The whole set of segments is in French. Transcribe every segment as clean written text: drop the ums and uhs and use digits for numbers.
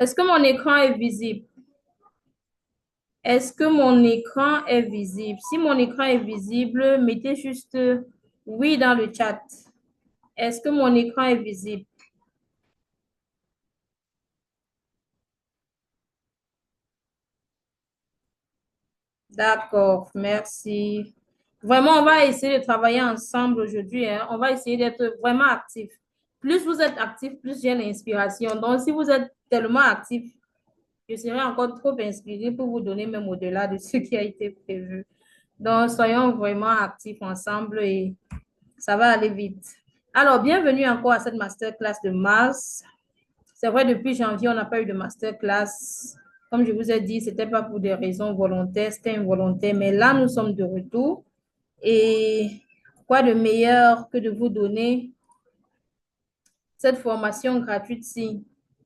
Est-ce que mon écran est visible? Est-ce que mon écran est visible? Si mon écran est visible, mettez juste oui dans le chat. Est-ce que mon écran est visible? D'accord, merci. Vraiment, on va essayer de travailler ensemble aujourd'hui, hein. On va essayer d'être vraiment actifs. Plus vous êtes actifs, plus j'ai l'inspiration. Donc, si vous êtes tellement actifs, je serai encore trop inspirée pour vous donner même au-delà de ce qui a été prévu. Donc, soyons vraiment actifs ensemble et ça va aller vite. Alors, bienvenue encore à cette masterclass de mars. C'est vrai, depuis janvier, on n'a pas eu de masterclass. Comme je vous ai dit, ce n'était pas pour des raisons volontaires, c'était involontaire. Mais là, nous sommes de retour. Et quoi de meilleur que de vous donner cette formation gratuite-ci?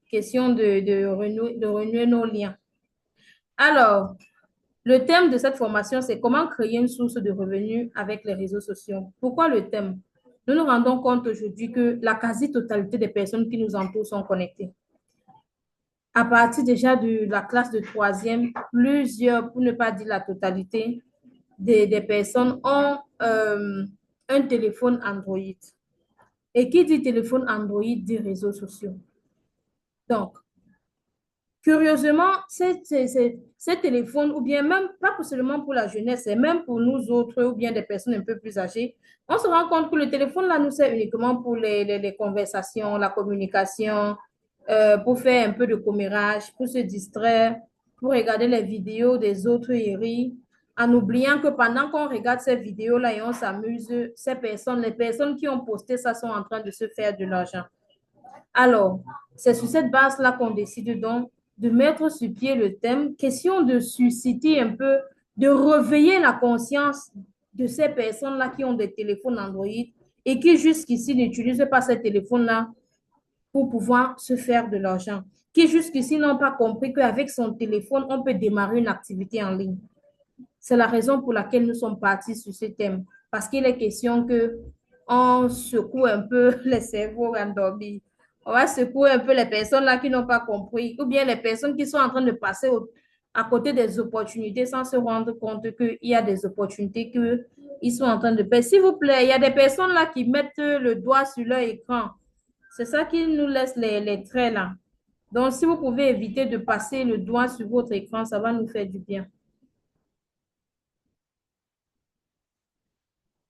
Question de renouer nos liens. Alors, le thème de cette formation, c'est comment créer une source de revenus avec les réseaux sociaux. Pourquoi le thème? Nous nous rendons compte aujourd'hui que la quasi-totalité des personnes qui nous entourent sont connectées. À partir déjà de la classe de troisième, plusieurs, pour ne pas dire la totalité, des personnes ont un téléphone Android. Et qui dit téléphone Android dit réseaux sociaux. Donc, curieusement, ces téléphones, ou bien même, pas seulement pour la jeunesse, et même pour nous autres, ou bien des personnes un peu plus âgées, on se rend compte que le téléphone, là, nous sert uniquement pour les conversations, la communication, pour faire un peu de commérage, pour se distraire, pour regarder les vidéos des autres et rire, en oubliant que pendant qu'on regarde ces vidéos-là et on s'amuse, ces personnes, les personnes qui ont posté ça sont en train de se faire de l'argent. Alors, c'est sur cette base-là qu'on décide donc de mettre sur pied le thème, question de susciter un peu, de réveiller la conscience de ces personnes-là qui ont des téléphones Android et qui jusqu'ici n'utilisent pas ces téléphones-là pour pouvoir se faire de l'argent, qui jusqu'ici n'ont pas compris qu'avec son téléphone, on peut démarrer une activité en ligne. C'est la raison pour laquelle nous sommes partis sur ce thème, parce qu'il est question que on secoue un peu les cerveaux endormis. On va secouer un peu les personnes là qui n'ont pas compris, ou bien les personnes qui sont en train de passer à côté des opportunités sans se rendre compte qu'il y a des opportunités qu'ils sont en train de perdre. S'il vous plaît, il y a des personnes là qui mettent le doigt sur leur écran. C'est ça qui nous laisse les traits là. Donc, si vous pouvez éviter de passer le doigt sur votre écran, ça va nous faire du bien.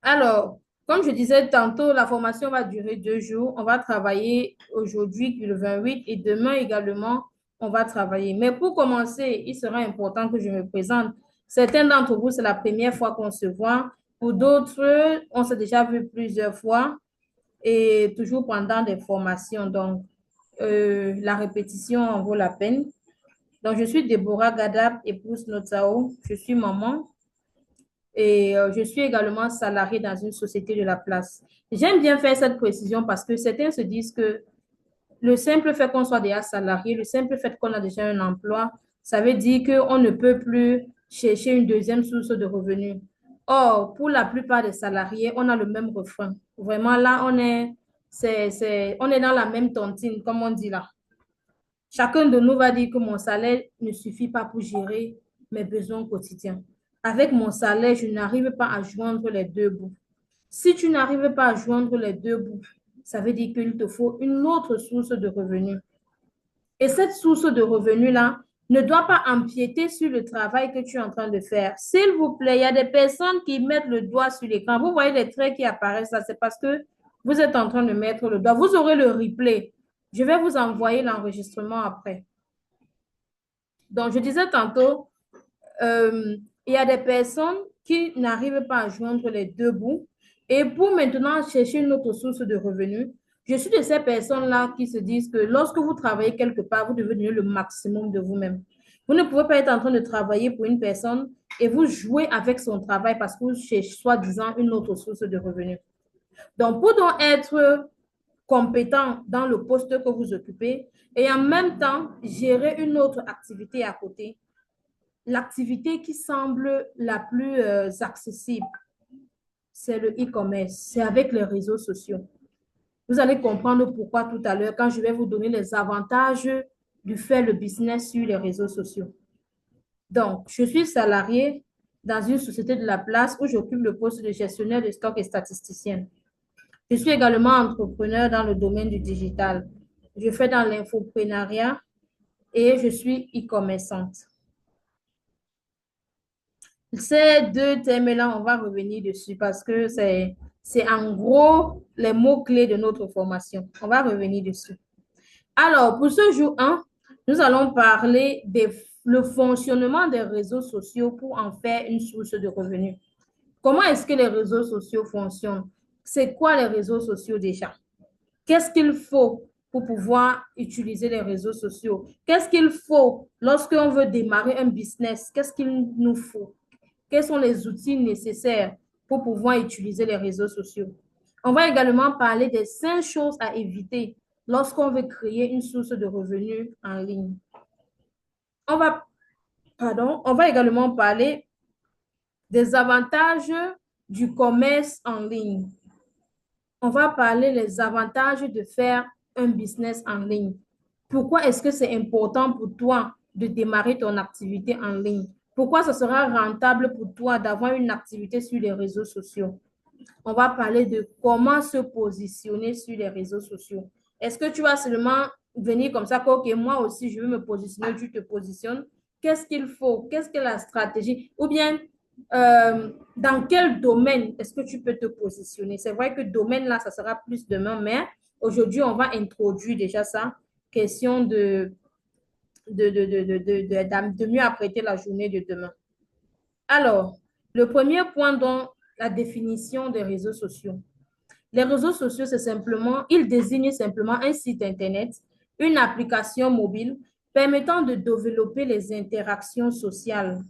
Alors, comme je disais tantôt, la formation va durer 2 jours. On va travailler aujourd'hui, le 28, et demain également, on va travailler. Mais pour commencer, il sera important que je me présente. Certains d'entre vous, c'est la première fois qu'on se voit. Pour d'autres, on s'est déjà vu plusieurs fois et toujours pendant des formations. Donc, la répétition en vaut la peine. Donc, je suis Déborah Gadab, épouse Notao. Je suis maman. Et je suis également salariée dans une société de la place. J'aime bien faire cette précision parce que certains se disent que le simple fait qu'on soit déjà salarié, le simple fait qu'on a déjà un emploi, ça veut dire qu'on ne peut plus chercher une deuxième source de revenus. Or, pour la plupart des salariés, on a le même refrain. Vraiment, là, on est dans la même tontine, comme on dit là. Chacun de nous va dire que mon salaire ne suffit pas pour gérer mes besoins quotidiens. Avec mon salaire, je n'arrive pas à joindre les deux bouts. Si tu n'arrives pas à joindre les deux bouts, ça veut dire qu'il te faut une autre source de revenus. Et cette source de revenus-là ne doit pas empiéter sur le travail que tu es en train de faire. S'il vous plaît, il y a des personnes qui mettent le doigt sur l'écran. Vous voyez les traits qui apparaissent là, c'est parce que vous êtes en train de mettre le doigt. Vous aurez le replay. Je vais vous envoyer l'enregistrement après. Donc, je disais tantôt, il y a des personnes qui n'arrivent pas à joindre les deux bouts. Et pour maintenant chercher une autre source de revenus, je suis de ces personnes-là qui se disent que lorsque vous travaillez quelque part, vous devez donner le maximum de vous-même. Vous ne pouvez pas être en train de travailler pour une personne et vous jouer avec son travail parce que vous cherchez soi-disant une autre source de revenus. Donc, pour donc être compétent dans le poste que vous occupez et en même temps gérer une autre activité à côté, l'activité qui semble la plus accessible, c'est le e-commerce, c'est avec les réseaux sociaux. Vous allez comprendre pourquoi tout à l'heure quand je vais vous donner les avantages de faire le business sur les réseaux sociaux. Donc, je suis salarié dans une société de la place où j'occupe le poste de gestionnaire de stock et statisticienne. Je suis également entrepreneur dans le domaine du digital. Je fais dans l'infoprenariat et je suis e-commerçante. Ces deux thèmes-là, on va revenir dessus parce que c'est en gros les mots-clés de notre formation. On va revenir dessus. Alors, pour ce jour 1, nous allons parler le fonctionnement des réseaux sociaux pour en faire une source de revenus. Comment est-ce que les réseaux sociaux fonctionnent? C'est quoi les réseaux sociaux déjà? Qu'est-ce qu'il faut pour pouvoir utiliser les réseaux sociaux? Qu'est-ce qu'il faut lorsqu'on veut démarrer un business? Qu'est-ce qu'il nous faut? Quels sont les outils nécessaires pour pouvoir utiliser les réseaux sociaux? On va également parler des 5 choses à éviter lorsqu'on veut créer une source de revenus en ligne. On va également parler des avantages du commerce en ligne. On va parler des avantages de faire un business en ligne. Pourquoi est-ce que c'est important pour toi de démarrer ton activité en ligne? Pourquoi ce sera rentable pour toi d'avoir une activité sur les réseaux sociaux? On va parler de comment se positionner sur les réseaux sociaux. Est-ce que tu vas seulement venir comme ça, ok, moi aussi, je veux me positionner, tu te positionnes. Qu'est-ce qu'il faut? Qu'est-ce que la stratégie? Ou bien, dans quel domaine est-ce que tu peux te positionner? C'est vrai que domaine, là, ça sera plus demain, mais aujourd'hui, on va introduire déjà ça. Question de mieux apprêter la journée de demain. Alors, le premier point, donc, la définition des réseaux sociaux. Les réseaux sociaux, c'est simplement, ils désignent simplement un site Internet, une application mobile permettant de développer les interactions sociales,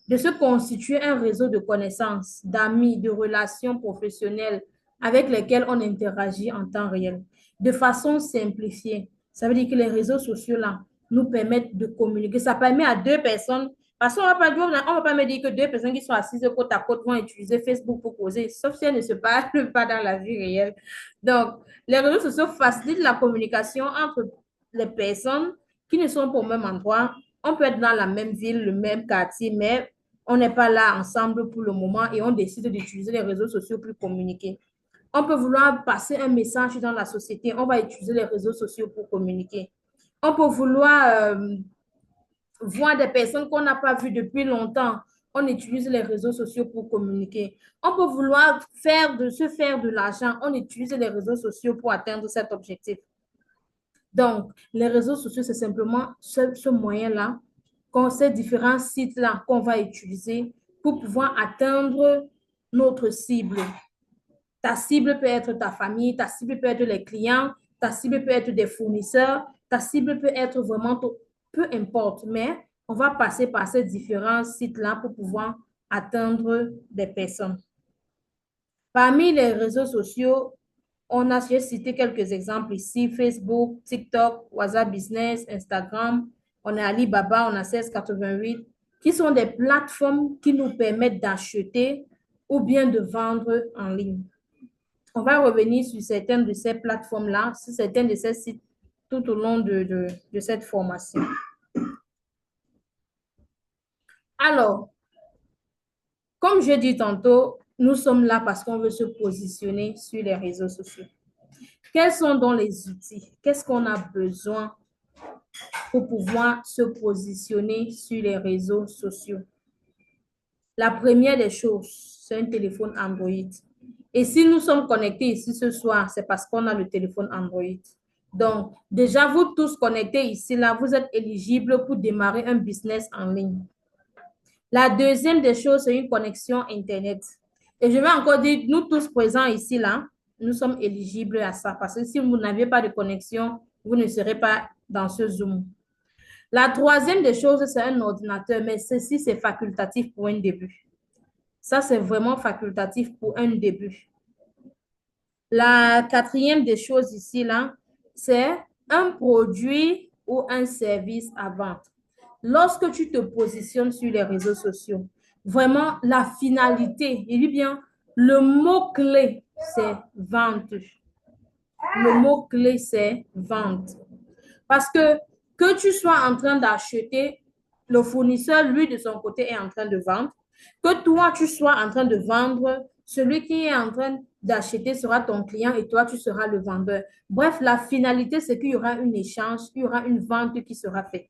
de se constituer un réseau de connaissances, d'amis, de relations professionnelles avec lesquelles on interagit en temps réel, de façon simplifiée. Ça veut dire que les réseaux sociaux, là, nous permettent de communiquer. Ça permet à deux personnes parce qu'on ne va pas me dire que deux personnes qui sont assises côte à côte vont utiliser Facebook pour causer, sauf si elles ne se parlent pas dans la vie réelle. Donc, les réseaux sociaux facilitent la communication entre les personnes qui ne sont pas au même endroit. On peut être dans la même ville, le même quartier, mais on n'est pas là ensemble pour le moment et on décide d'utiliser les réseaux sociaux pour communiquer. On peut vouloir passer un message dans la société, on va utiliser les réseaux sociaux pour communiquer. On peut vouloir voir des personnes qu'on n'a pas vues depuis longtemps. On utilise les réseaux sociaux pour communiquer. On peut vouloir se faire de l'argent. On utilise les réseaux sociaux pour atteindre cet objectif. Donc, les réseaux sociaux, c'est simplement ce moyen-là, ces différents sites-là qu'on va utiliser pour pouvoir atteindre notre cible. Ta cible peut être ta famille, ta cible peut être les clients, ta cible peut être des fournisseurs, ta cible peut être vraiment, peu importe, mais on va passer par ces différents sites-là pour pouvoir atteindre des personnes. Parmi les réseaux sociaux, j'ai cité quelques exemples ici, Facebook, TikTok, WhatsApp Business, Instagram, on a Alibaba, on a 1688, qui sont des plateformes qui nous permettent d'acheter ou bien de vendre en ligne. On va revenir sur certaines de ces plateformes-là, sur certains de ces sites tout au long de cette formation. Alors, comme je dis tantôt, nous sommes là parce qu'on veut se positionner sur les réseaux sociaux. Quels sont donc les outils? Qu'est-ce qu'on a besoin pour pouvoir se positionner sur les réseaux sociaux? La première des choses, c'est un téléphone Android. Et si nous sommes connectés ici ce soir, c'est parce qu'on a le téléphone Android. Donc, déjà, vous tous connectés ici, là, vous êtes éligibles pour démarrer un business en ligne. La deuxième des choses, c'est une connexion Internet. Et je vais encore dire, nous tous présents ici, là, nous sommes éligibles à ça. Parce que si vous n'avez pas de connexion, vous ne serez pas dans ce Zoom. La troisième des choses, c'est un ordinateur, mais ceci, c'est facultatif pour un début. Ça, c'est vraiment facultatif pour un début. La quatrième des choses ici, là, c'est un produit ou un service à vendre. Lorsque tu te positionnes sur les réseaux sociaux, vraiment, la finalité, il dit bien, le mot-clé, c'est vente. Le mot-clé, c'est vente. Parce que Que tu sois en train d'acheter, le fournisseur, lui, de son côté, est en train de vendre. Que toi, tu sois en train de vendre, celui qui est en train d'acheter sera ton client et toi, tu seras le vendeur. Bref, la finalité, c'est qu'il y aura un échange, il y aura une vente qui sera faite.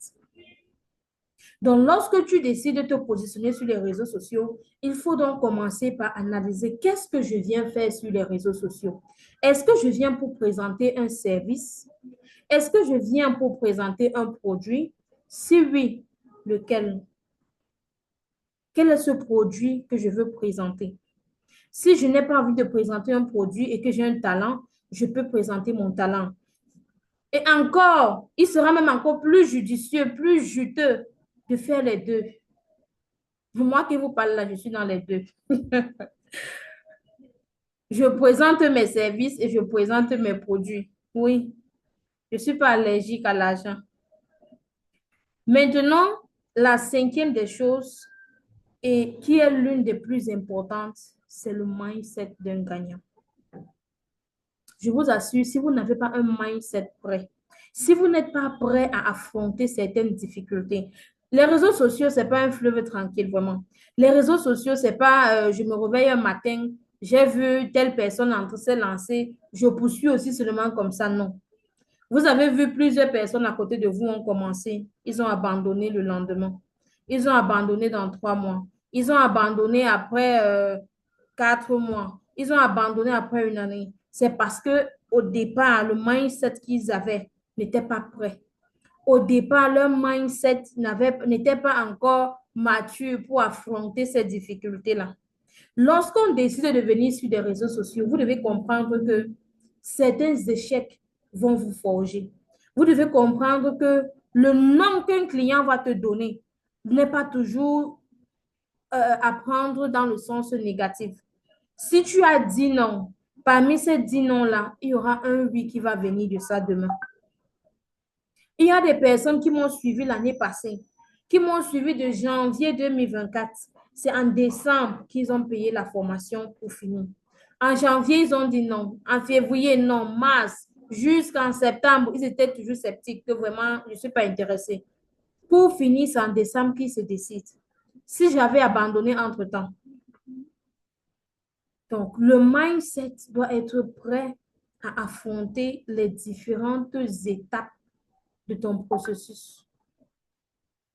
Donc, lorsque tu décides de te positionner sur les réseaux sociaux, il faut donc commencer par analyser qu'est-ce que je viens faire sur les réseaux sociaux. Est-ce que je viens pour présenter un service? Est-ce que je viens pour présenter un produit? Si oui, lequel? Quel est ce produit que je veux présenter? Si je n'ai pas envie de présenter un produit et que j'ai un talent, je peux présenter mon talent. Et encore, il sera même encore plus judicieux, plus juteux de faire les deux. Moi qui vous parle là, je suis dans les deux. Je présente mes services et je présente mes produits. Oui, je ne suis pas allergique à l'argent. Maintenant, la cinquième des choses, et qui est l'une des plus importantes, c'est le mindset d'un gagnant. Je vous assure, si vous n'avez pas un mindset prêt, si vous n'êtes pas prêt à affronter certaines difficultés, les réseaux sociaux, ce n'est pas un fleuve tranquille, vraiment. Les réseaux sociaux, ce n'est pas je me réveille un matin, j'ai vu telle personne en train de se lancer, je poursuis aussi seulement comme ça, non. Vous avez vu plusieurs personnes à côté de vous ont commencé, ils ont abandonné le lendemain. Ils ont abandonné dans 3 mois. Ils ont abandonné après 4 mois. Ils ont abandonné après une année. C'est parce que au départ, le mindset qu'ils avaient n'était pas prêt. Au départ, leur mindset n'était pas encore mature pour affronter ces difficultés-là. Lorsqu'on décide de venir sur des réseaux sociaux, vous devez comprendre que certains échecs vont vous forger. Vous devez comprendre que le nom qu'un client va te donner n'est pas toujours à prendre dans le sens négatif. Si tu as dit non, parmi ces 10 noms-là, il y aura un oui qui va venir de ça demain. Il y a des personnes qui m'ont suivi l'année passée, qui m'ont suivi de janvier 2024. C'est en décembre qu'ils ont payé la formation pour finir. En janvier, ils ont dit non. En février, non. Mars, jusqu'en septembre, ils étaient toujours sceptiques que vraiment, je ne suis pas intéressée. Pour finir, c'est en décembre qu'ils se décident. Si j'avais abandonné entre-temps. Donc, le mindset doit être prêt à affronter les différentes étapes de ton processus.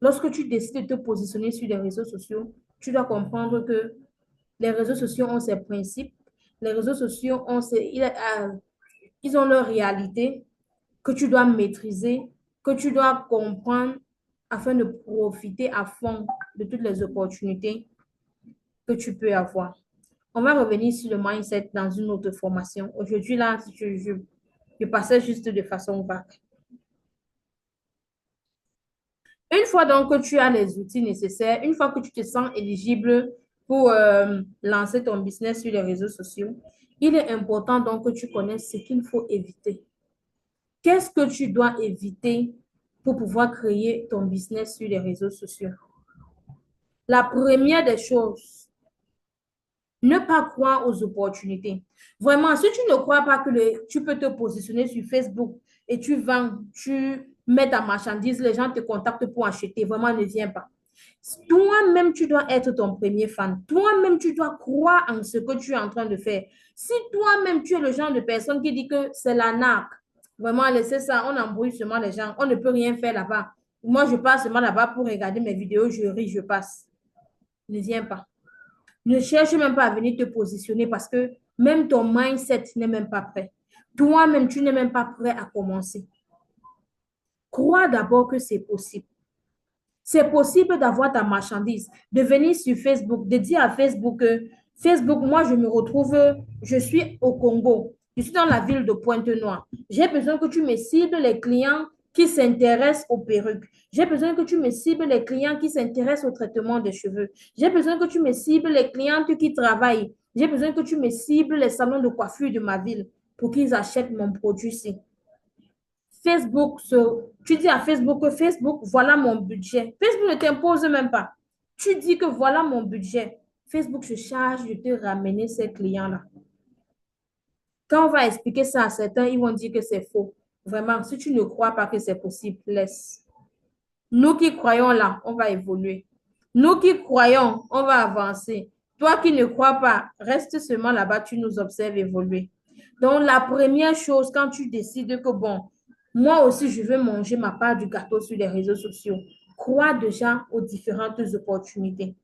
Lorsque tu décides de te positionner sur les réseaux sociaux, tu dois comprendre que les réseaux sociaux ont ses principes, les réseaux sociaux ont ils ont leur réalité que tu dois maîtriser, que tu dois comprendre afin de profiter à fond de toutes les opportunités que tu peux avoir. On va revenir sur le mindset dans une autre formation. Aujourd'hui, là, je passais juste de façon vague. Une fois donc que tu as les outils nécessaires, une fois que tu te sens éligible pour lancer ton business sur les réseaux sociaux, il est important donc que tu connaisses ce qu'il faut éviter. Qu'est-ce que tu dois éviter pour pouvoir créer ton business sur les réseaux sociaux? La première des choses, ne pas croire aux opportunités. Vraiment, si tu ne crois pas que tu peux te positionner sur Facebook et tu vends, tu mets ta marchandise, les gens te contactent pour acheter, vraiment ne viens pas. Toi-même, tu dois être ton premier fan. Toi-même, tu dois croire en ce que tu es en train de faire. Si toi-même, tu es le genre de personne qui dit que c'est l'arnaque, vraiment, laissez ça, on embrouille seulement les gens, on ne peut rien faire là-bas. Moi, je passe seulement là-bas pour regarder mes vidéos, je ris, je passe. Ne viens pas. Ne cherche même pas à venir te positionner parce que même ton mindset n'est même pas prêt. Toi-même, tu n'es même pas prêt à commencer. Crois d'abord que c'est possible. C'est possible d'avoir ta marchandise, de venir sur Facebook, de dire à Facebook que Facebook, moi, je me retrouve, je suis au Congo, je suis dans la ville de Pointe-Noire. J'ai besoin que tu me cibles les clients qui s'intéressent aux perruques. J'ai besoin que tu me cibles les clients qui s'intéressent au traitement des cheveux. J'ai besoin que tu me cibles les clientes qui travaillent. J'ai besoin que tu me cibles les salons de coiffure de ma ville pour qu'ils achètent mon produit-ci. Facebook, tu dis à Facebook que Facebook, voilà mon budget. Facebook ne t'impose même pas. Tu dis que voilà mon budget. Facebook se charge de te ramener ces clients-là. Quand on va expliquer ça à certains, ils vont dire que c'est faux. Vraiment, si tu ne crois pas que c'est possible, laisse. Nous qui croyons là, on va évoluer. Nous qui croyons, on va avancer. Toi qui ne crois pas, reste seulement là-bas, tu nous observes évoluer. Donc, la première chose, quand tu décides que, bon, moi aussi, je veux manger ma part du gâteau sur les réseaux sociaux, crois déjà aux différentes opportunités.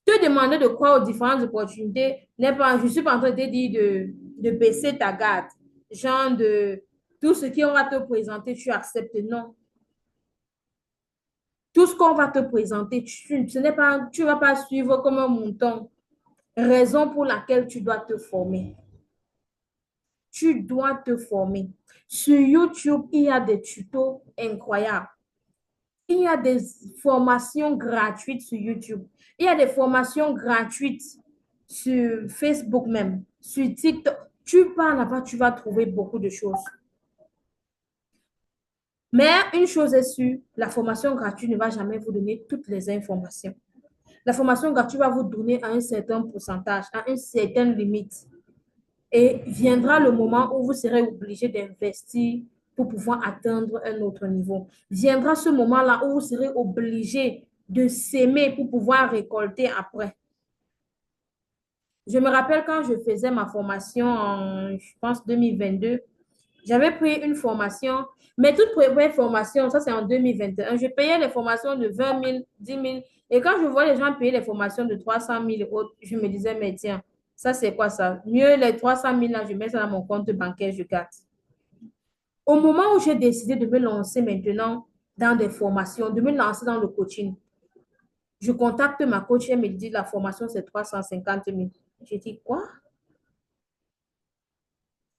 Te demander de croire aux différentes opportunités n'est pas, je ne suis pas en train de te dire de baisser ta garde, genre de tout ce qu'on va te présenter, tu acceptes. Non. Tout ce qu'on va te présenter, ce n'est pas, tu ne vas pas suivre comme un mouton. Raison pour laquelle tu dois te former. Tu dois te former. Sur YouTube, il y a des tutos incroyables. Il y a des formations gratuites sur YouTube. Il y a des formations gratuites sur Facebook même, sur TikTok. Tu pars là-bas, tu vas trouver beaucoup de choses. Mais une chose est sûre, la formation gratuite ne va jamais vous donner toutes les informations. La formation gratuite va vous donner à un certain pourcentage, à une certaine limite. Et viendra le moment où vous serez obligé d'investir pour pouvoir atteindre un autre niveau. Viendra ce moment-là où vous serez obligé de s'aimer pour pouvoir récolter après. Je me rappelle quand je faisais ma formation en, je pense, 2022, j'avais pris une formation, mais toute première formation, ça c'est en 2021, je payais les formations de 20 000, 10 000. Et quand je vois les gens payer les formations de 300 000 autres, je me disais, mais tiens, ça c'est quoi ça? Mieux les 300 000 là, je mets ça dans mon compte bancaire, je garde. Au moment où j'ai décidé de me lancer maintenant dans des formations, de me lancer dans le coaching, je contacte ma coach, elle me dit la formation c'est 350 000. J'ai dit quoi?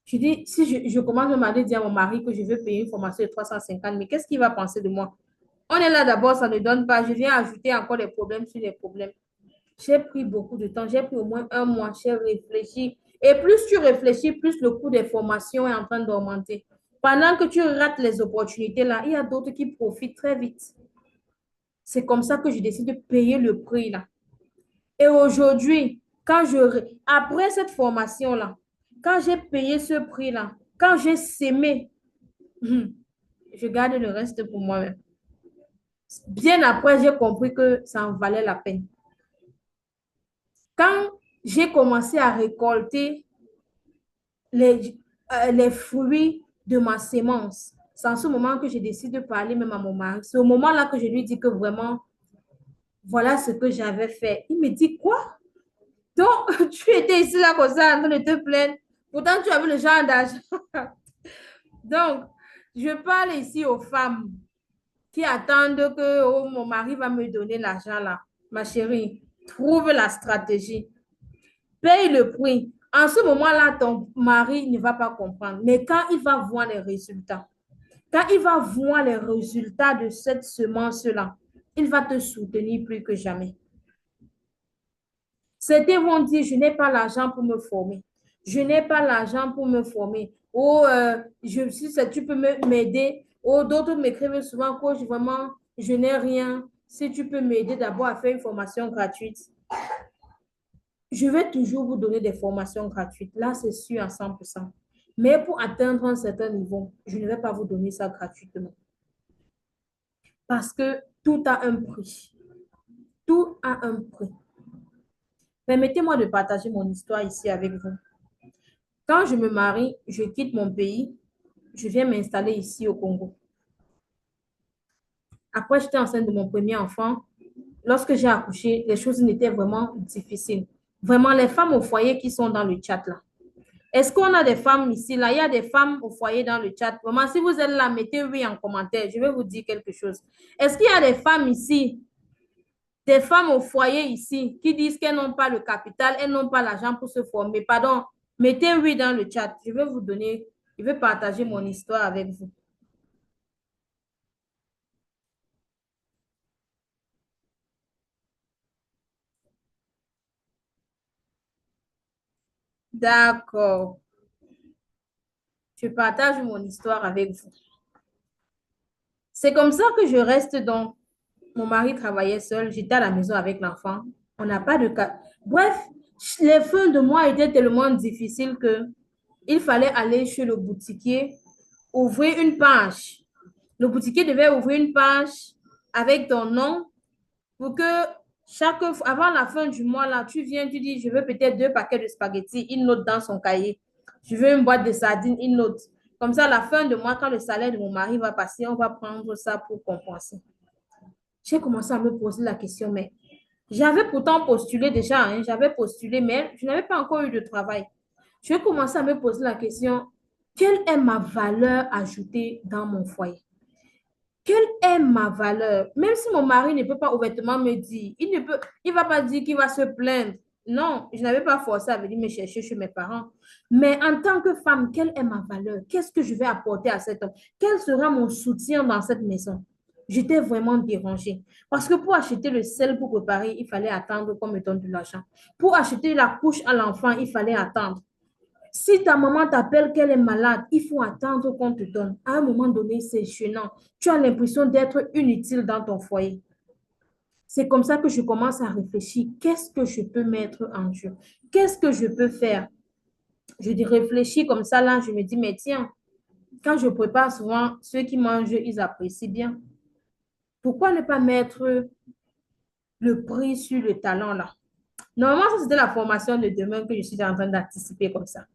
Je dis, si je commence à dire à mon mari que je veux payer une formation de 350 000, qu'est-ce qu'il va penser de moi? On est là d'abord, ça ne donne pas. Je viens ajouter encore des problèmes sur les problèmes. J'ai pris beaucoup de temps. J'ai pris au moins un mois. J'ai réfléchi. Et plus tu réfléchis, plus le coût des formations est en train d'augmenter. Pendant que tu rates les opportunités là, il y a d'autres qui profitent très vite. C'est comme ça que je décide de payer le prix là. Et aujourd'hui, après cette formation-là, quand j'ai payé ce prix-là, quand j'ai sémé, je garde le reste pour moi-même. Bien après, j'ai compris que ça en valait la peine. Quand j'ai commencé à récolter les fruits de ma sémence, c'est en ce moment que j'ai décidé de parler même à mon mari. C'est au moment-là que je lui dis que vraiment, voilà ce que j'avais fait. Il me dit, quoi? Donc, tu étais ici là comme ça en train de te plaindre. Pourtant, tu avais le genre d'argent. Donc, je parle ici aux femmes qui attendent que oh, mon mari va me donner l'argent là. Ma chérie, trouve la stratégie. Paye le prix. En ce moment-là, ton mari ne va pas comprendre. Mais quand il va voir les résultats, quand il va voir les résultats de cette semence-là, il va te soutenir plus que jamais. Certains vont dire, je n'ai pas l'argent pour me former. Je n'ai pas l'argent pour me former. Ou tu peux m'aider. Ou d'autres m'écrivent souvent, coach, vraiment, je n'ai rien. Si tu peux m'aider d'abord à faire une formation gratuite. Je vais toujours vous donner des formations gratuites. Là, c'est sûr à 100%. Mais pour atteindre un certain niveau, je ne vais pas vous donner ça gratuitement. Parce que tout a un prix. Tout a un prix. Permettez-moi de partager mon histoire ici avec vous. Quand je me marie, je quitte mon pays, je viens m'installer ici au Congo. Après, j'étais enceinte de mon premier enfant. Lorsque j'ai accouché, les choses n'étaient vraiment difficiles. Vraiment, les femmes au foyer qui sont dans le chat là. Est-ce qu'on a des femmes ici là? Il y a des femmes au foyer dans le chat. Vraiment, si vous êtes là, mettez oui en commentaire. Je vais vous dire quelque chose. Est-ce qu'il y a des femmes ici, des femmes au foyer ici, qui disent qu'elles n'ont pas le capital, elles n'ont pas l'argent pour se former? Pardon, mettez oui dans le chat. Je vais vous donner, je vais partager mon histoire avec vous. D'accord. Je partage mon histoire avec vous. C'est comme ça que je reste donc. Mon mari travaillait seul, j'étais à la maison avec l'enfant. On n'a pas de cas. Bref, les fins de mois étaient tellement difficiles que il fallait aller chez le boutiquier, ouvrir une page. Le boutiquier devait ouvrir une page avec ton nom pour que avant la fin du mois, là, tu viens, tu dis, je veux peut-être 2 paquets de spaghettis, il note dans son cahier. Je veux une boîte de sardines, il note. Comme ça, à la fin de mois, quand le salaire de mon mari va passer, on va prendre ça pour compenser. J'ai commencé à me poser la question, mais j'avais pourtant postulé déjà, hein, j'avais postulé, mais je n'avais pas encore eu de travail. Je commençais à me poser la question, quelle est ma valeur ajoutée dans mon foyer? Quelle est ma valeur? Même si mon mari ne peut pas ouvertement me dire, il va pas dire qu'il va se plaindre. Non, je n'avais pas forcé à venir me chercher chez mes parents. Mais en tant que femme, quelle est ma valeur? Qu'est-ce que je vais apporter à cet homme? Quel sera mon soutien dans cette maison? J'étais vraiment dérangée. Parce que pour acheter le sel pour préparer, il fallait attendre qu'on me donne de l'argent. Pour acheter la couche à l'enfant, il fallait attendre. Si ta maman t'appelle qu'elle est malade, il faut attendre qu'on te donne. À un moment donné, c'est gênant. Tu as l'impression d'être inutile dans ton foyer. C'est comme ça que je commence à réfléchir. Qu'est-ce que je peux mettre en jeu? Qu'est-ce que je peux faire? Je dis réfléchis comme ça, là, je me dis, mais tiens, quand je prépare souvent, ceux qui mangent, ils apprécient bien. Pourquoi ne pas mettre le prix sur le talent, là? Normalement, ça, c'était la formation de demain que je suis en train d'anticiper comme ça.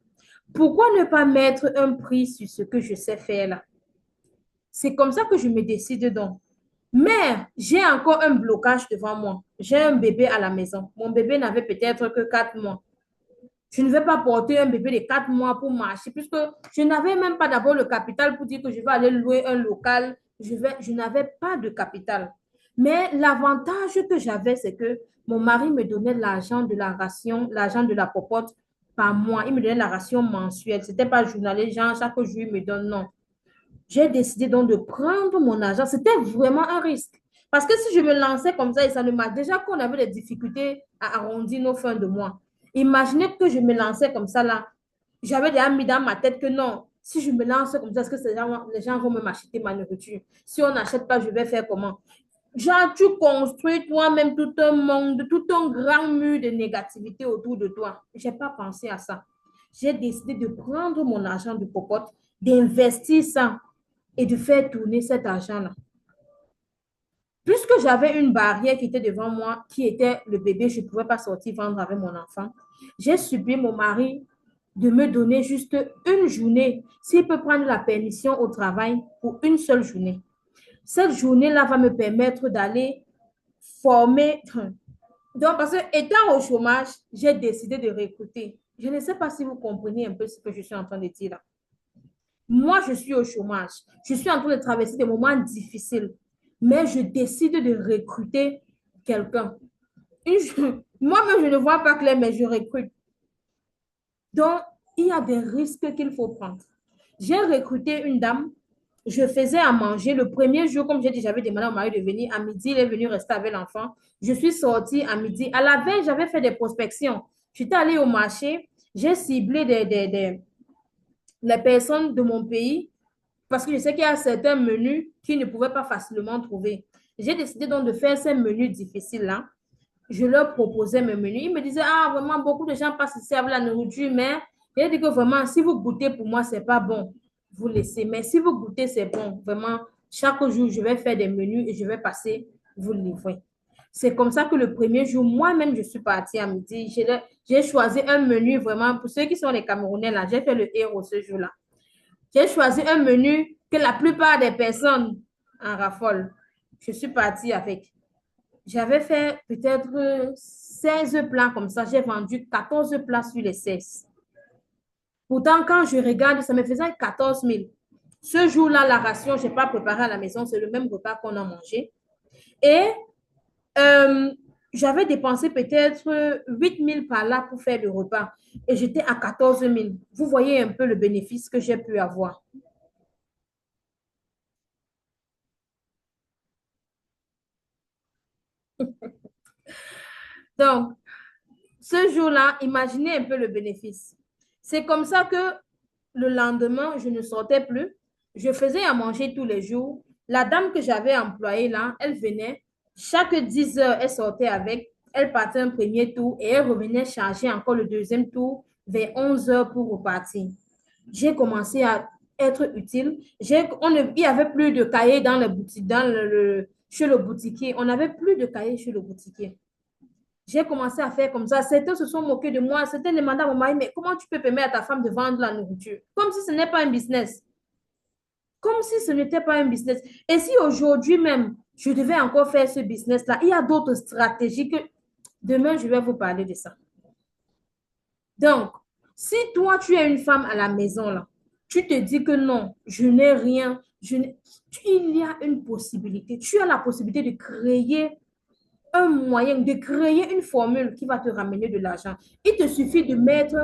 Pourquoi ne pas mettre un prix sur ce que je sais faire là? C'est comme ça que je me décide donc. Mais j'ai encore un blocage devant moi. J'ai un bébé à la maison. Mon bébé n'avait peut-être que 4 mois. Je ne vais pas porter un bébé de 4 mois pour marcher, puisque je n'avais même pas d'abord le capital pour dire que je vais aller louer un local. Je n'avais pas de capital. Mais l'avantage que j'avais, c'est que mon mari me donnait l'argent de la ration, l'argent de la popote par mois. Il me donnait la ration mensuelle. Ce n'était pas journalier, genre chaque jour, il me donne, non. J'ai décidé donc de prendre mon argent. C'était vraiment un risque. Parce que si je me lançais comme ça, et ça ne m'a déjà qu'on avait des difficultés à arrondir nos fins de mois. Imaginez que je me lançais comme ça là. J'avais déjà mis dans ma tête que non, si je me lance comme ça, est-ce que les gens vont me m'acheter ma nourriture? Si on n'achète pas, je vais faire comment? Genre, tu construis toi-même tout un monde, tout un grand mur de négativité autour de toi. Je n'ai pas pensé à ça. J'ai décidé de prendre mon argent de popote, d'investir ça et de faire tourner cet argent-là. Puisque j'avais une barrière qui était devant moi, qui était le bébé, je ne pouvais pas sortir vendre avec mon enfant, j'ai supplié mon mari de me donner juste une journée, s'il peut prendre la permission au travail pour une seule journée. Cette journée-là va me permettre d'aller former. Donc, parce que étant au chômage, j'ai décidé de recruter. Je ne sais pas si vous comprenez un peu ce que je suis en train de dire là. Moi, je suis au chômage. Je suis en train de traverser des moments difficiles. Mais je décide de recruter quelqu'un. Moi-même, je ne vois pas clair, mais je recrute. Donc, il y a des risques qu'il faut prendre. J'ai recruté une dame. Je faisais à manger. Le premier jour, comme j'ai dit, j'avais demandé à mon mari de venir. À midi, il est venu rester avec l'enfant. Je suis sortie à midi. À la veille, j'avais fait des prospections. J'étais allée au marché. J'ai ciblé les personnes de mon pays parce que je sais qu'il y a certains menus qu'ils ne pouvaient pas facilement trouver. J'ai décidé donc de faire ces menus difficiles-là. Je leur proposais mes menus. Ils me disaient, ah, vraiment, beaucoup de gens passent ici avec la nourriture, mais j'ai dit que vraiment, si vous goûtez, pour moi, c'est pas bon. Vous laissez. Mais si vous goûtez, c'est bon. Vraiment, chaque jour, je vais faire des menus et je vais passer vous livrer. C'est comme ça que le premier jour, moi-même, je suis partie à midi. J'ai choisi un menu vraiment, pour ceux qui sont les Camerounais, là, j'ai fait le héros ce jour-là. J'ai choisi un menu que la plupart des personnes en raffolent. Je suis partie avec. J'avais fait peut-être 16 plats comme ça. J'ai vendu 14 plats sur les 16. Pourtant, quand je regarde, ça me faisait 14 000. Ce jour-là, la ration, je n'ai pas préparé à la maison. C'est le même repas qu'on a mangé. Et j'avais dépensé peut-être 8 000 par là pour faire le repas. Et j'étais à 14 000. Vous voyez un peu le bénéfice que j'ai pu avoir. Donc, ce jour-là, imaginez un peu le bénéfice. C'est comme ça que le lendemain, je ne sortais plus. Je faisais à manger tous les jours. La dame que j'avais employée là, elle venait. Chaque 10 heures, elle sortait avec. Elle partait un premier tour et elle revenait charger encore le deuxième tour vers 11 heures pour repartir. J'ai commencé à être utile. Il n'y avait plus de cahiers dans les boutiques, chez le boutiquier. On n'avait plus de cahiers chez le boutiquier. J'ai commencé à faire comme ça. Certains se sont moqués de moi. Certains demandaient à mon mari, mais comment tu peux permettre à ta femme de vendre la nourriture? Comme si ce n'est pas un business. Comme si ce n'était pas un business. Et si aujourd'hui même, je devais encore faire ce business-là, il y a d'autres stratégies que demain, je vais vous parler de ça. Donc, si toi, tu es une femme à la maison, là, tu te dis que non, je n'ai rien, il y a une possibilité. Tu as la possibilité de créer un moyen, de créer une formule qui va te ramener de l'argent. Il te suffit de mettre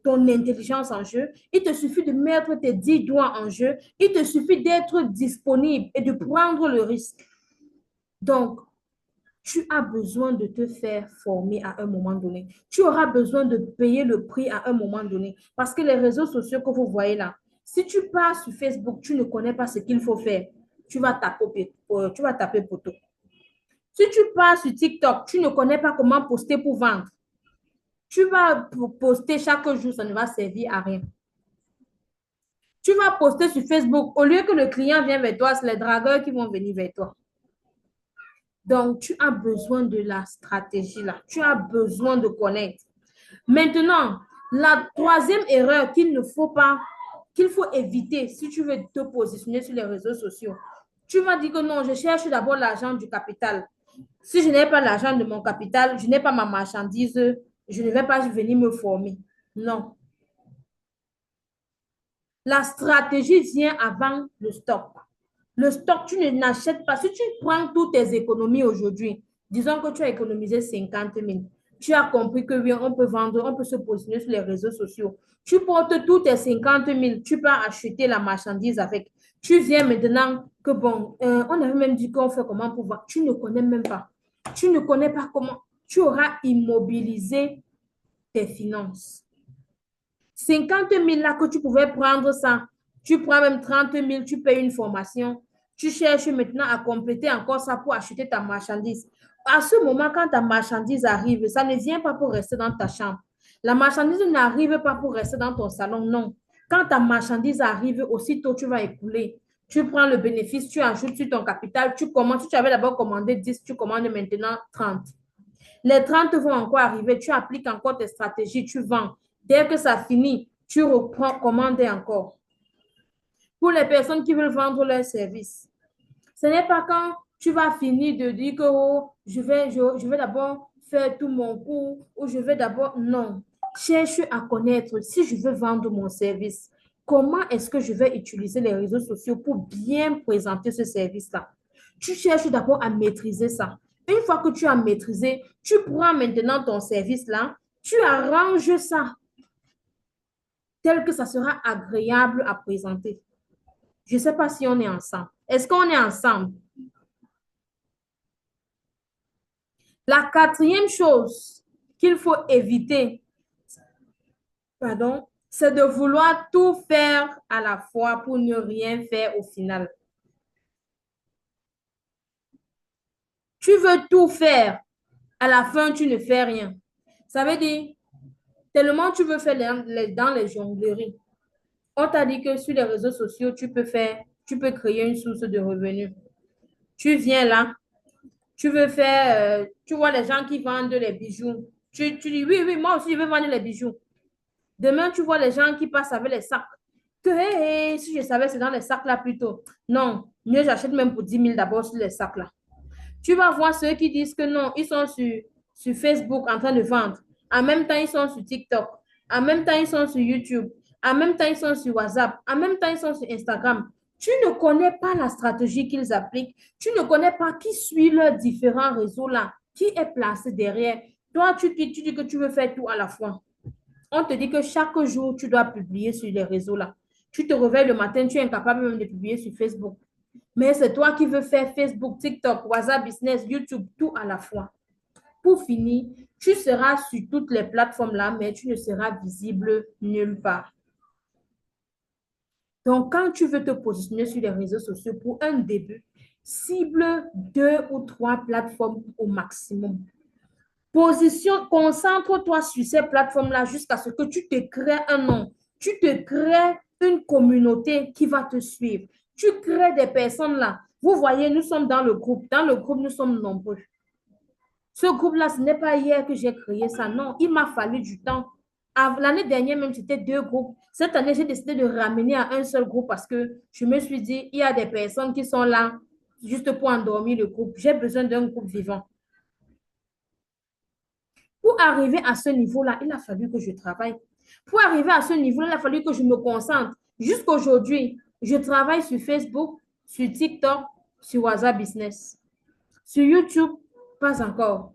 ton intelligence en jeu. Il te suffit de mettre tes 10 doigts en jeu. Il te suffit d'être disponible et de prendre le risque. Donc, tu as besoin de te faire former à un moment donné. Tu auras besoin de payer le prix à un moment donné. Parce que les réseaux sociaux que vous voyez là, si tu pars sur Facebook, tu ne connais pas ce qu'il faut faire. Tu vas taper poteau. Si tu pars sur TikTok, tu ne connais pas comment poster pour vendre. Tu vas poster chaque jour, ça ne va servir à rien. Tu vas poster sur Facebook, au lieu que le client vienne vers toi, c'est les dragueurs qui vont venir vers toi. Donc, tu as besoin de la stratégie là. Tu as besoin de connaître. Maintenant, la troisième erreur qu'il faut éviter si tu veux te positionner sur les réseaux sociaux. Tu vas dire que non, je cherche d'abord l'argent du capital. Si je n'ai pas l'argent de mon capital, je n'ai pas ma marchandise, je ne vais pas venir me former. Non. La stratégie vient avant le stock. Le stock, tu n'achètes pas. Si tu prends toutes tes économies aujourd'hui, disons que tu as économisé 50 000, tu as compris que oui, on peut vendre, on peut se positionner sur les réseaux sociaux. Tu portes tous tes 50 000, tu peux acheter la marchandise avec. Tu viens maintenant que bon, on avait même dit qu'on fait comment pour voir. Tu ne connais même pas. Tu ne connais pas comment. Tu auras immobilisé tes finances. 50 000 là que tu pouvais prendre ça, tu prends même 30 000, tu payes une formation. Tu cherches maintenant à compléter encore ça pour acheter ta marchandise. À ce moment, quand ta marchandise arrive, ça ne vient pas pour rester dans ta chambre. La marchandise n'arrive pas pour rester dans ton salon, non. Quand ta marchandise arrive, aussitôt tu vas écouler. Tu prends le bénéfice, tu ajoutes sur ton capital, tu commandes. Si tu avais d'abord commandé 10, tu commandes maintenant 30. Les 30 vont encore arriver, tu appliques encore tes stratégies, tu vends. Dès que ça finit, tu reprends commande encore. Pour les personnes qui veulent vendre leurs services, ce n'est pas quand tu vas finir de dire que oh, je vais d'abord faire tout mon cours ou je vais d'abord... Non. Cherche à connaître si je veux vendre mon service. Comment est-ce que je vais utiliser les réseaux sociaux pour bien présenter ce service-là? Tu cherches d'abord à maîtriser ça. Une fois que tu as maîtrisé, tu prends maintenant ton service-là, tu arranges ça tel que ça sera agréable à présenter. Je ne sais pas si on est ensemble. Est-ce qu'on est ensemble? La quatrième chose qu'il faut éviter, pardon, c'est de vouloir tout faire à la fois pour ne rien faire au final. Tu veux tout faire, à la fin, tu ne fais rien. Ça veut dire, tellement tu veux faire dans les jongleries. On t'a dit que sur les réseaux sociaux, tu peux créer une source de revenus. Tu viens là, tu veux faire, tu vois les gens qui vendent les bijoux. Tu dis, oui, oui, moi aussi, je veux vendre les bijoux. Demain, tu vois les gens qui passent avec les sacs. Que, hey, si je savais, c'est dans les sacs là plutôt. Non, mieux j'achète même pour 10 000 d'abord sur les sacs là. Tu vas voir ceux qui disent que non, ils sont sur Facebook en train de vendre. En même temps, ils sont sur TikTok. En même temps, ils sont sur YouTube. En même temps, ils sont sur WhatsApp. En même temps, ils sont sur Instagram. Tu ne connais pas la stratégie qu'ils appliquent. Tu ne connais pas qui suit leurs différents réseaux là, qui est placé derrière. Toi, tu dis que tu veux faire tout à la fois. On te dit que chaque jour, tu dois publier sur les réseaux là. Tu te réveilles le matin, tu es incapable même de publier sur Facebook. Mais c'est toi qui veux faire Facebook, TikTok, WhatsApp Business, YouTube, tout à la fois. Pour finir, tu seras sur toutes les plateformes là, mais tu ne seras visible nulle part. Donc, quand tu veux te positionner sur les réseaux sociaux pour un début, cible 2 ou 3 plateformes au maximum. Concentre-toi sur ces plateformes-là jusqu'à ce que tu te crées un nom. Tu te crées une communauté qui va te suivre. Tu crées des personnes là. Vous voyez, nous sommes dans le groupe. Dans le groupe, nous sommes nombreux. Ce groupe-là, ce n'est pas hier que j'ai créé ça. Non, il m'a fallu du temps. L'année dernière, même, c'était 2 groupes. Cette année, j'ai décidé de ramener à un seul groupe parce que je me suis dit, il y a des personnes qui sont là juste pour endormir le groupe. J'ai besoin d'un groupe vivant. Pour arriver à ce niveau-là, il a fallu que je travaille. Pour arriver à ce niveau-là, il a fallu que je me concentre. Jusqu'aujourd'hui, je travaille sur Facebook, sur TikTok, sur WhatsApp Business. Sur YouTube, pas encore.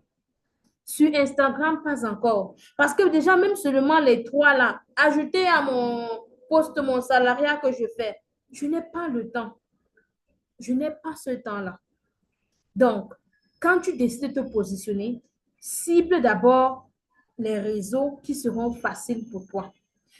Sur Instagram, pas encore. Parce que déjà, même seulement les 3 là, ajouter à mon poste, mon salariat que je fais, je n'ai pas le temps. Je n'ai pas ce temps-là. Donc, quand tu décides de te positionner, cible d'abord les réseaux qui seront faciles pour toi.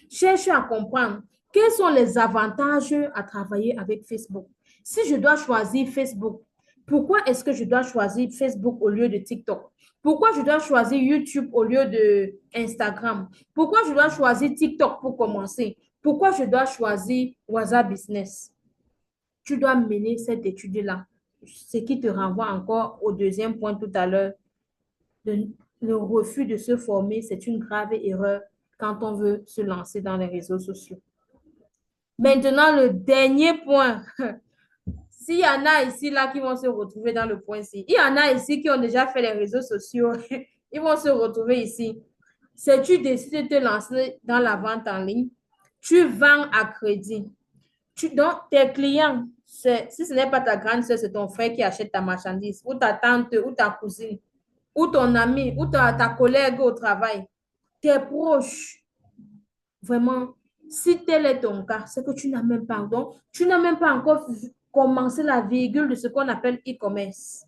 Cherche à comprendre quels sont les avantages à travailler avec Facebook. Si je dois choisir Facebook, pourquoi est-ce que je dois choisir Facebook au lieu de TikTok? Pourquoi je dois choisir YouTube au lieu de Instagram? Pourquoi je dois choisir TikTok pour commencer? Pourquoi je dois choisir WhatsApp Business? Tu dois mener cette étude-là. Ce qui te renvoie encore au deuxième point tout à l'heure. Le refus de se former, c'est une grave erreur quand on veut se lancer dans les réseaux sociaux. Maintenant, le dernier point. S'il y en a ici là qui vont se retrouver dans le point ci, il y en a ici qui ont déjà fait les réseaux sociaux, ils vont se retrouver ici. Si tu décides de te lancer dans la vente en ligne, tu vends à crédit. Donc, tes clients, si ce n'est pas ta grande soeur, c'est ton frère qui achète ta marchandise, ou ta tante, ou ta cousine, ou ton ami, ou ta collègue au travail, tes proches. Vraiment, si tel est ton cas, c'est que tu n'as même pas, donc, tu n'as même pas encore commencé la virgule de ce qu'on appelle e-commerce.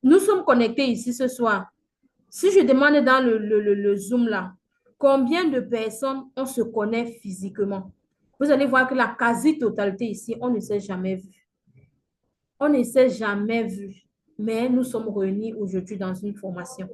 Nous sommes connectés ici ce soir. Si je demande dans le Zoom là, combien de personnes on se connaît physiquement? Vous allez voir que la quasi-totalité ici, on ne s'est jamais vu. On ne s'est jamais vu, mais nous sommes réunis aujourd'hui dans une formation.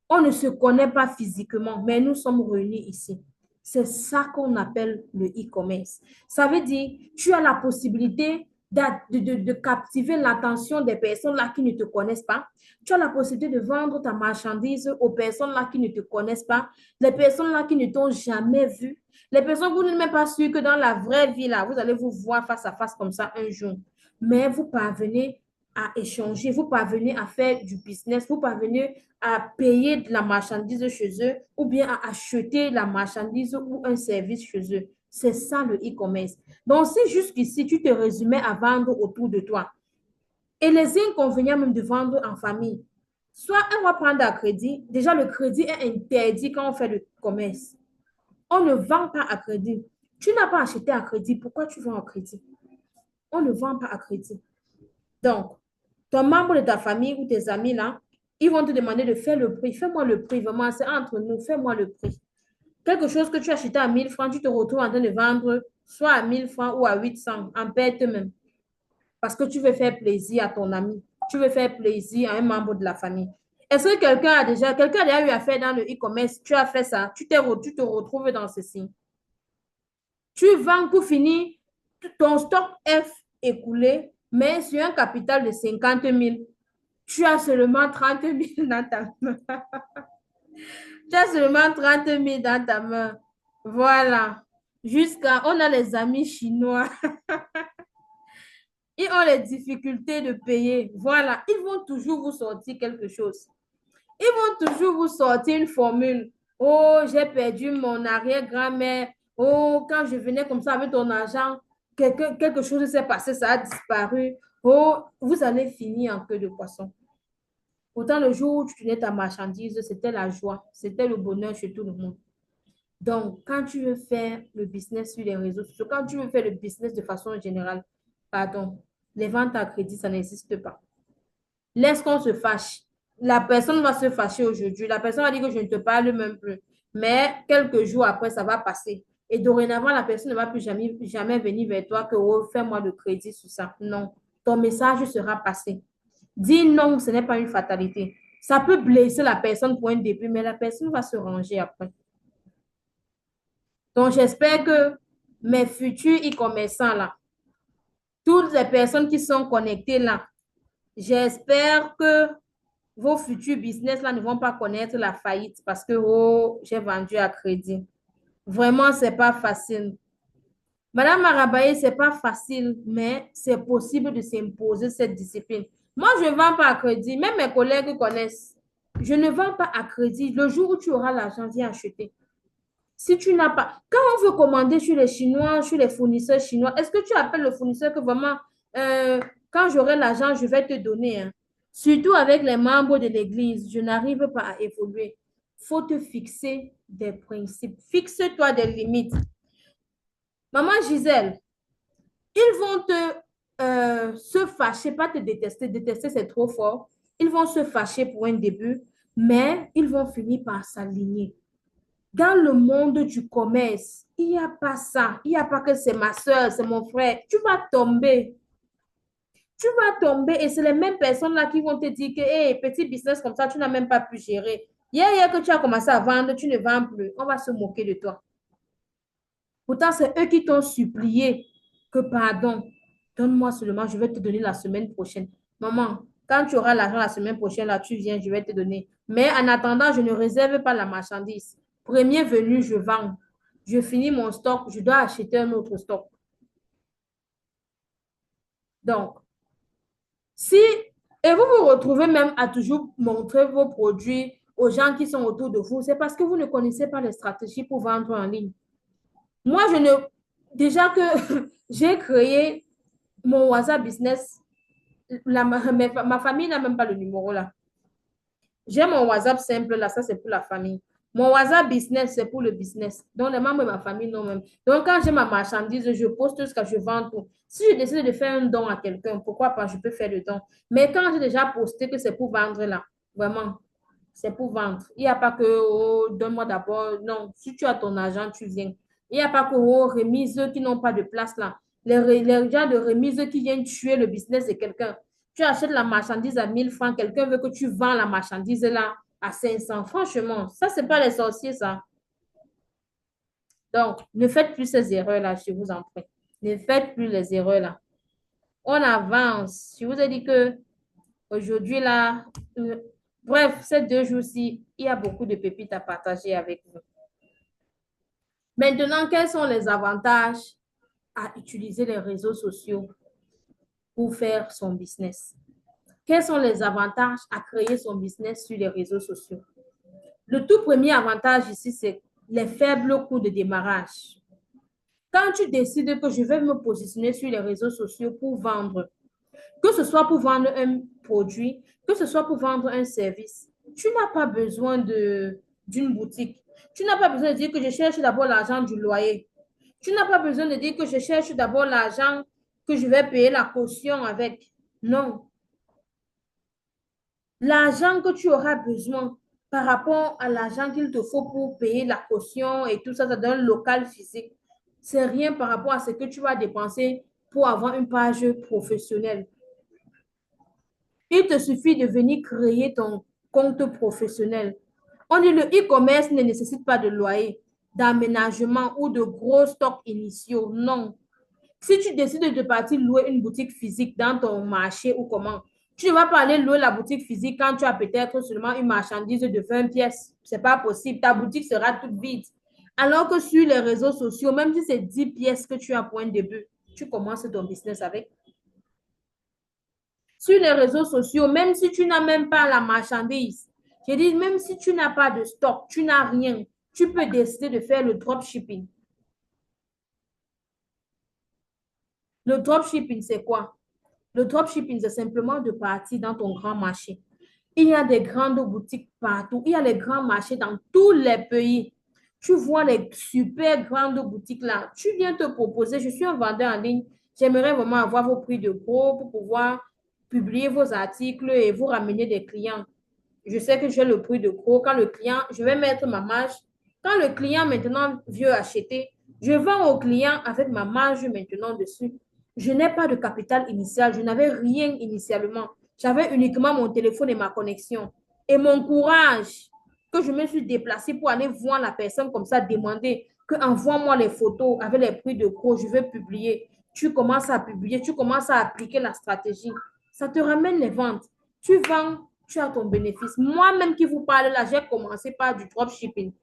On ne se connaît pas physiquement, mais nous sommes réunis ici. C'est ça qu'on appelle le e-commerce. Ça veut dire, tu as la possibilité de captiver l'attention des personnes là qui ne te connaissent pas. Tu as la possibilité de vendre ta marchandise aux personnes là qui ne te connaissent pas, les personnes là qui ne t'ont jamais vu, les personnes que vous n'êtes même pas sûr que dans la vraie vie là, vous allez vous voir face à face comme ça un jour. Mais vous parvenez à échanger, vous parvenez à faire du business, vous parvenez à payer de la marchandise chez eux ou bien à acheter la marchandise ou un service chez eux. C'est ça le e-commerce. Donc, si jusqu'ici, tu te résumais à vendre autour de toi et les inconvénients même de vendre en famille, soit on va prendre à crédit. Déjà, le crédit est interdit quand on fait le commerce. On ne vend pas à crédit. Tu n'as pas acheté à crédit. Pourquoi tu vends à crédit? On ne vend pas à crédit. Donc, ton membre de ta famille ou tes amis là, ils vont te demander de faire le prix. Fais-moi le prix, vraiment, c'est entre nous, fais-moi le prix. Quelque chose que tu as acheté à 1000 francs, tu te retrouves en train de vendre soit à 1000 francs ou à 800, en perte même. Parce que tu veux faire plaisir à ton ami, tu veux faire plaisir à un membre de la famille. Est-ce que quelqu'un a déjà eu à faire dans le e-commerce, tu as fait ça, tu te retrouves dans ceci. Tu vends pour finir, ton stock est écoulé, mais sur un capital de 50 000, tu as seulement 30 000 dans ta main. Tu as seulement 30 000 dans ta main. Voilà. On a les amis chinois. Ils ont les difficultés de payer. Voilà. Ils vont toujours vous sortir quelque chose. Ils vont toujours vous sortir une formule. Oh, j'ai perdu mon arrière-grand-mère. Oh, quand je venais comme ça avec ton argent, quelque chose s'est passé, ça a disparu. Oh, vous allez finir en queue de poisson. Pourtant, le jour où tu tenais ta marchandise, c'était la joie, c'était le bonheur chez tout le monde. Donc, quand tu veux faire le business sur les réseaux sociaux, quand tu veux faire le business de façon générale, pardon, les ventes à crédit, ça n'existe pas. Laisse qu'on se fâche. La personne va se fâcher aujourd'hui. La personne va dire que je ne te parle même plus. Mais quelques jours après, ça va passer. Et dorénavant, la personne ne va plus jamais venir vers toi que oh, fais-moi le crédit sur ça. Non. Ton message sera passé. Dis non, ce n'est pas une fatalité. Ça peut blesser la personne pour un début, mais la personne va se ranger après. Donc, j'espère que mes futurs e-commerçants là, toutes les personnes qui sont connectées là, j'espère que vos futurs business là ne vont pas connaître la faillite parce que oh, j'ai vendu à crédit. Vraiment, c'est pas facile. Madame Marabaye, c'est pas facile, mais c'est possible de s'imposer cette discipline. Moi, je ne vends pas à crédit. Même mes collègues connaissent. Je ne vends pas à crédit. Le jour où tu auras l'argent, viens acheter. Si tu n'as pas, quand on veut commander sur les Chinois, sur les fournisseurs chinois, est-ce que tu appelles le fournisseur que vraiment, euh, quand j'aurai l'argent, je vais te donner, hein? Surtout avec les membres de l'Église, je n'arrive pas à évoluer. Il faut te fixer des principes. Fixe-toi des limites. Maman Gisèle, ils vont se fâcher, pas te détester. Détester, c'est trop fort. Ils vont se fâcher pour un début, mais ils vont finir par s'aligner. Dans le monde du commerce, il n'y a pas ça. Il n'y a pas que c'est ma soeur, c'est mon frère. Tu vas tomber. Tu vas tomber et c'est les mêmes personnes-là qui vont te dire que, hey, petit business comme ça, tu n'as même pas pu gérer. Hier que tu as commencé à vendre, tu ne vends plus. On va se moquer de toi. Pourtant, c'est eux qui t'ont supplié que, pardon, donne-moi seulement, je vais te donner la semaine prochaine. Maman, quand tu auras l'argent la semaine prochaine, là, tu viens, je vais te donner. Mais en attendant, je ne réserve pas la marchandise. Premier venu, je vends. Je finis mon stock, je dois acheter un autre stock. Donc, si, et vous vous retrouvez même à toujours montrer vos produits aux gens qui sont autour de vous, c'est parce que vous ne connaissez pas les stratégies pour vendre en ligne. Moi, je ne, déjà que j'ai créé mon WhatsApp business, ma famille n'a même pas le numéro là. J'ai mon WhatsApp simple là, ça c'est pour la famille. Mon WhatsApp business, c'est pour le business. Donc, les membres de ma famille, non même. Donc, quand j'ai ma marchandise, je poste ce que je vends tout. Si je décide de faire un don à quelqu'un, pourquoi pas, je peux faire le don. Mais quand j'ai déjà posté que c'est pour vendre là, vraiment, c'est pour vendre. Il n'y a pas que, oh, donne-moi d'abord. Non, si tu as ton argent, tu viens. Il n'y a pas que, oh, remises qui n'ont pas de place là. Les gens de remise qui viennent tuer le business de quelqu'un. Tu achètes la marchandise à 1000 francs, quelqu'un veut que tu vends la marchandise là à 500. Franchement, ça, c'est pas les sorciers, ça. Donc, ne faites plus ces erreurs-là, je vous en prie. Ne faites plus les erreurs-là. On avance. Je vous ai dit que aujourd'hui, là, bref, ces 2 jours-ci, il y a beaucoup de pépites à partager avec vous. Maintenant, quels sont les avantages à utiliser les réseaux sociaux pour faire son business? Quels sont les avantages à créer son business sur les réseaux sociaux? Le tout premier avantage ici, c'est les faibles coûts de démarrage. Quand tu décides que je vais me positionner sur les réseaux sociaux pour vendre, que ce soit pour vendre un produit, que ce soit pour vendre un service, tu n'as pas besoin d'une boutique. Tu n'as pas besoin de dire que je cherche d'abord l'argent du loyer. Tu n'as pas besoin de dire que je cherche d'abord l'argent que je vais payer la caution avec. Non. L'argent que tu auras besoin par rapport à l'argent qu'il te faut pour payer la caution et tout ça, ça donne un local physique. C'est rien par rapport à ce que tu vas dépenser pour avoir une page professionnelle. Il te suffit de venir créer ton compte professionnel. On dit le e-commerce ne nécessite pas de loyer, d'aménagement ou de gros stocks initiaux. Non. Si tu décides de partir louer une boutique physique dans ton marché ou comment, tu ne vas pas aller louer la boutique physique quand tu as peut-être seulement une marchandise de 20 pièces. Ce n'est pas possible. Ta boutique sera toute vide. Alors que sur les réseaux sociaux, même si c'est 10 pièces que tu as pour un début, tu commences ton business avec. Sur les réseaux sociaux, même si tu n'as même pas la marchandise, je dis, même si tu n'as pas de stock, tu n'as rien, tu peux décider de faire le dropshipping. Le dropshipping, c'est quoi? Le dropshipping, c'est simplement de partir dans ton grand marché. Il y a des grandes boutiques partout. Il y a les grands marchés dans tous les pays. Tu vois les super grandes boutiques là. Tu viens te proposer, je suis un vendeur en ligne. J'aimerais vraiment avoir vos prix de gros pour pouvoir publier vos articles et vous ramener des clients. Je sais que j'ai le prix de gros. Quand le client, je vais mettre ma marge. Quand le client maintenant veut acheter, je vends au client avec ma marge maintenant dessus. Je n'ai pas de capital initial. Je n'avais rien initialement. J'avais uniquement mon téléphone et ma connexion. Et mon courage que je me suis déplacée pour aller voir la personne comme ça, demander que envoie-moi les photos avec les prix de gros, je vais publier. tu commences à publier, tu commences à appliquer la stratégie. Ça te ramène les ventes. Tu vends, tu as ton bénéfice. Moi-même qui vous parle là, j'ai commencé par du dropshipping.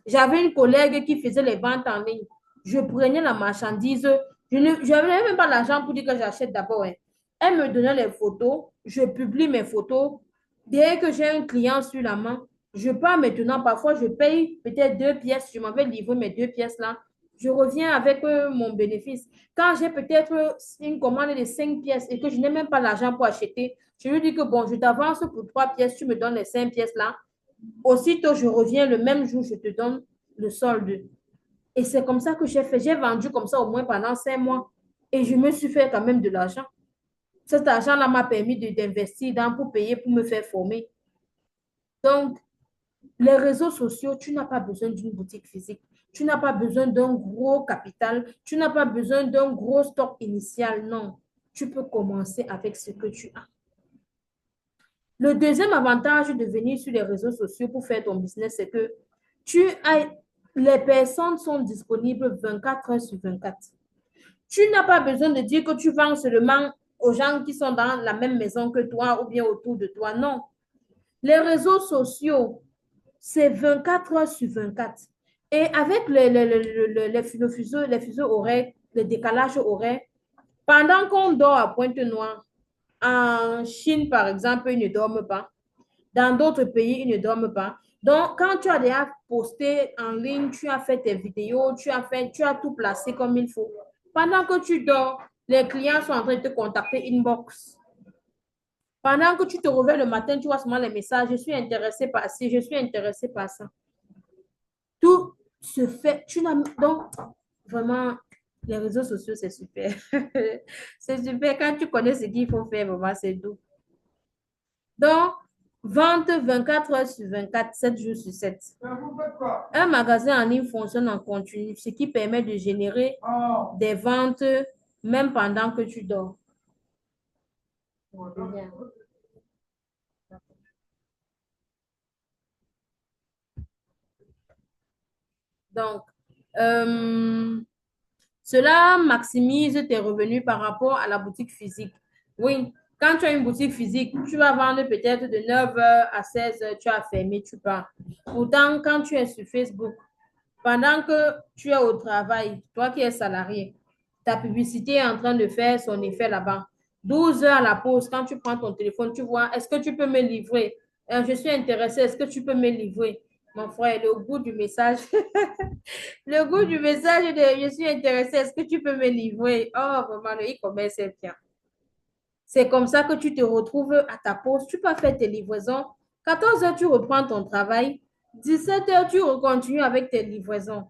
J'avais une collègue qui faisait les ventes en ligne. Je prenais la marchandise. Je n'avais même pas l'argent pour dire que j'achète d'abord, hein. Elle me donnait les photos. Je publie mes photos. Dès que j'ai un client sur la main, je pars maintenant. Parfois, je paye peut-être 2 pièces. Je m'en vais livrer mes 2 pièces là. Je reviens avec mon bénéfice. Quand j'ai peut-être une commande de 5 pièces et que je n'ai même pas l'argent pour acheter, je lui dis que bon, je t'avance pour 3 pièces. Tu me donnes les 5 pièces là. Aussitôt, je reviens le même jour, je te donne le solde. Et c'est comme ça que j'ai fait. J'ai vendu comme ça au moins pendant 5 mois. Et je me suis fait quand même de l'argent. Cet argent-là m'a permis d'investir pour payer, pour me faire former. Donc, les réseaux sociaux, tu n'as pas besoin d'une boutique physique. Tu n'as pas besoin d'un gros capital. Tu n'as pas besoin d'un gros stock initial. Non. Tu peux commencer avec ce que tu as. Le deuxième avantage de venir sur les réseaux sociaux pour faire ton business, c'est que les personnes sont disponibles 24 heures sur 24. Tu n'as pas besoin de dire que tu vends seulement aux gens qui sont dans la même maison que toi ou bien autour de toi. Non. Les réseaux sociaux, c'est 24 heures sur 24. Et avec les fuseaux horaires, le décalage horaire, pendant qu'on dort à Pointe-Noire, en Chine, par exemple, ils ne dorment pas. Dans d'autres pays, ils ne dorment pas. Donc, quand tu as déjà posté en ligne, tu as fait tes vidéos, tu as tout placé comme il faut. Pendant que tu dors, les clients sont en train de te contacter inbox. Pendant que tu te réveilles le matin, tu vois seulement les messages. Je suis intéressé par ci, je suis intéressé par ça. Tout se fait. Donc, vraiment, les réseaux sociaux, c'est super. C'est super. Quand tu connais ce qu'il faut faire, vraiment, c'est doux. Donc, vente 24 heures sur 24, 7 jours sur 7. Un magasin en ligne fonctionne en continu, ce qui permet de générer des ventes même pendant que tu dors. Donc, euh, cela maximise tes revenus par rapport à la boutique physique. Oui, quand tu as une boutique physique, tu vas vendre peut-être de 9 heures à 16 heures, tu as fermé, tu pars. Pourtant, quand tu es sur Facebook, pendant que tu es au travail, toi qui es salarié, ta publicité est en train de faire son effet là-bas. 12 heures à la pause, quand tu prends ton téléphone, tu vois, est-ce que tu peux me livrer? Je suis intéressée, est-ce que tu peux me livrer? Mon frère, le goût du message, le goût du message de je suis intéressée, est-ce que tu peux me livrer? Oh, vraiment, le e-commerce, c'est bien. C'est comme ça que tu te retrouves à ta pause. Tu peux faire tes livraisons. 14 heures, tu reprends ton travail. 17 heures, tu continues avec tes livraisons.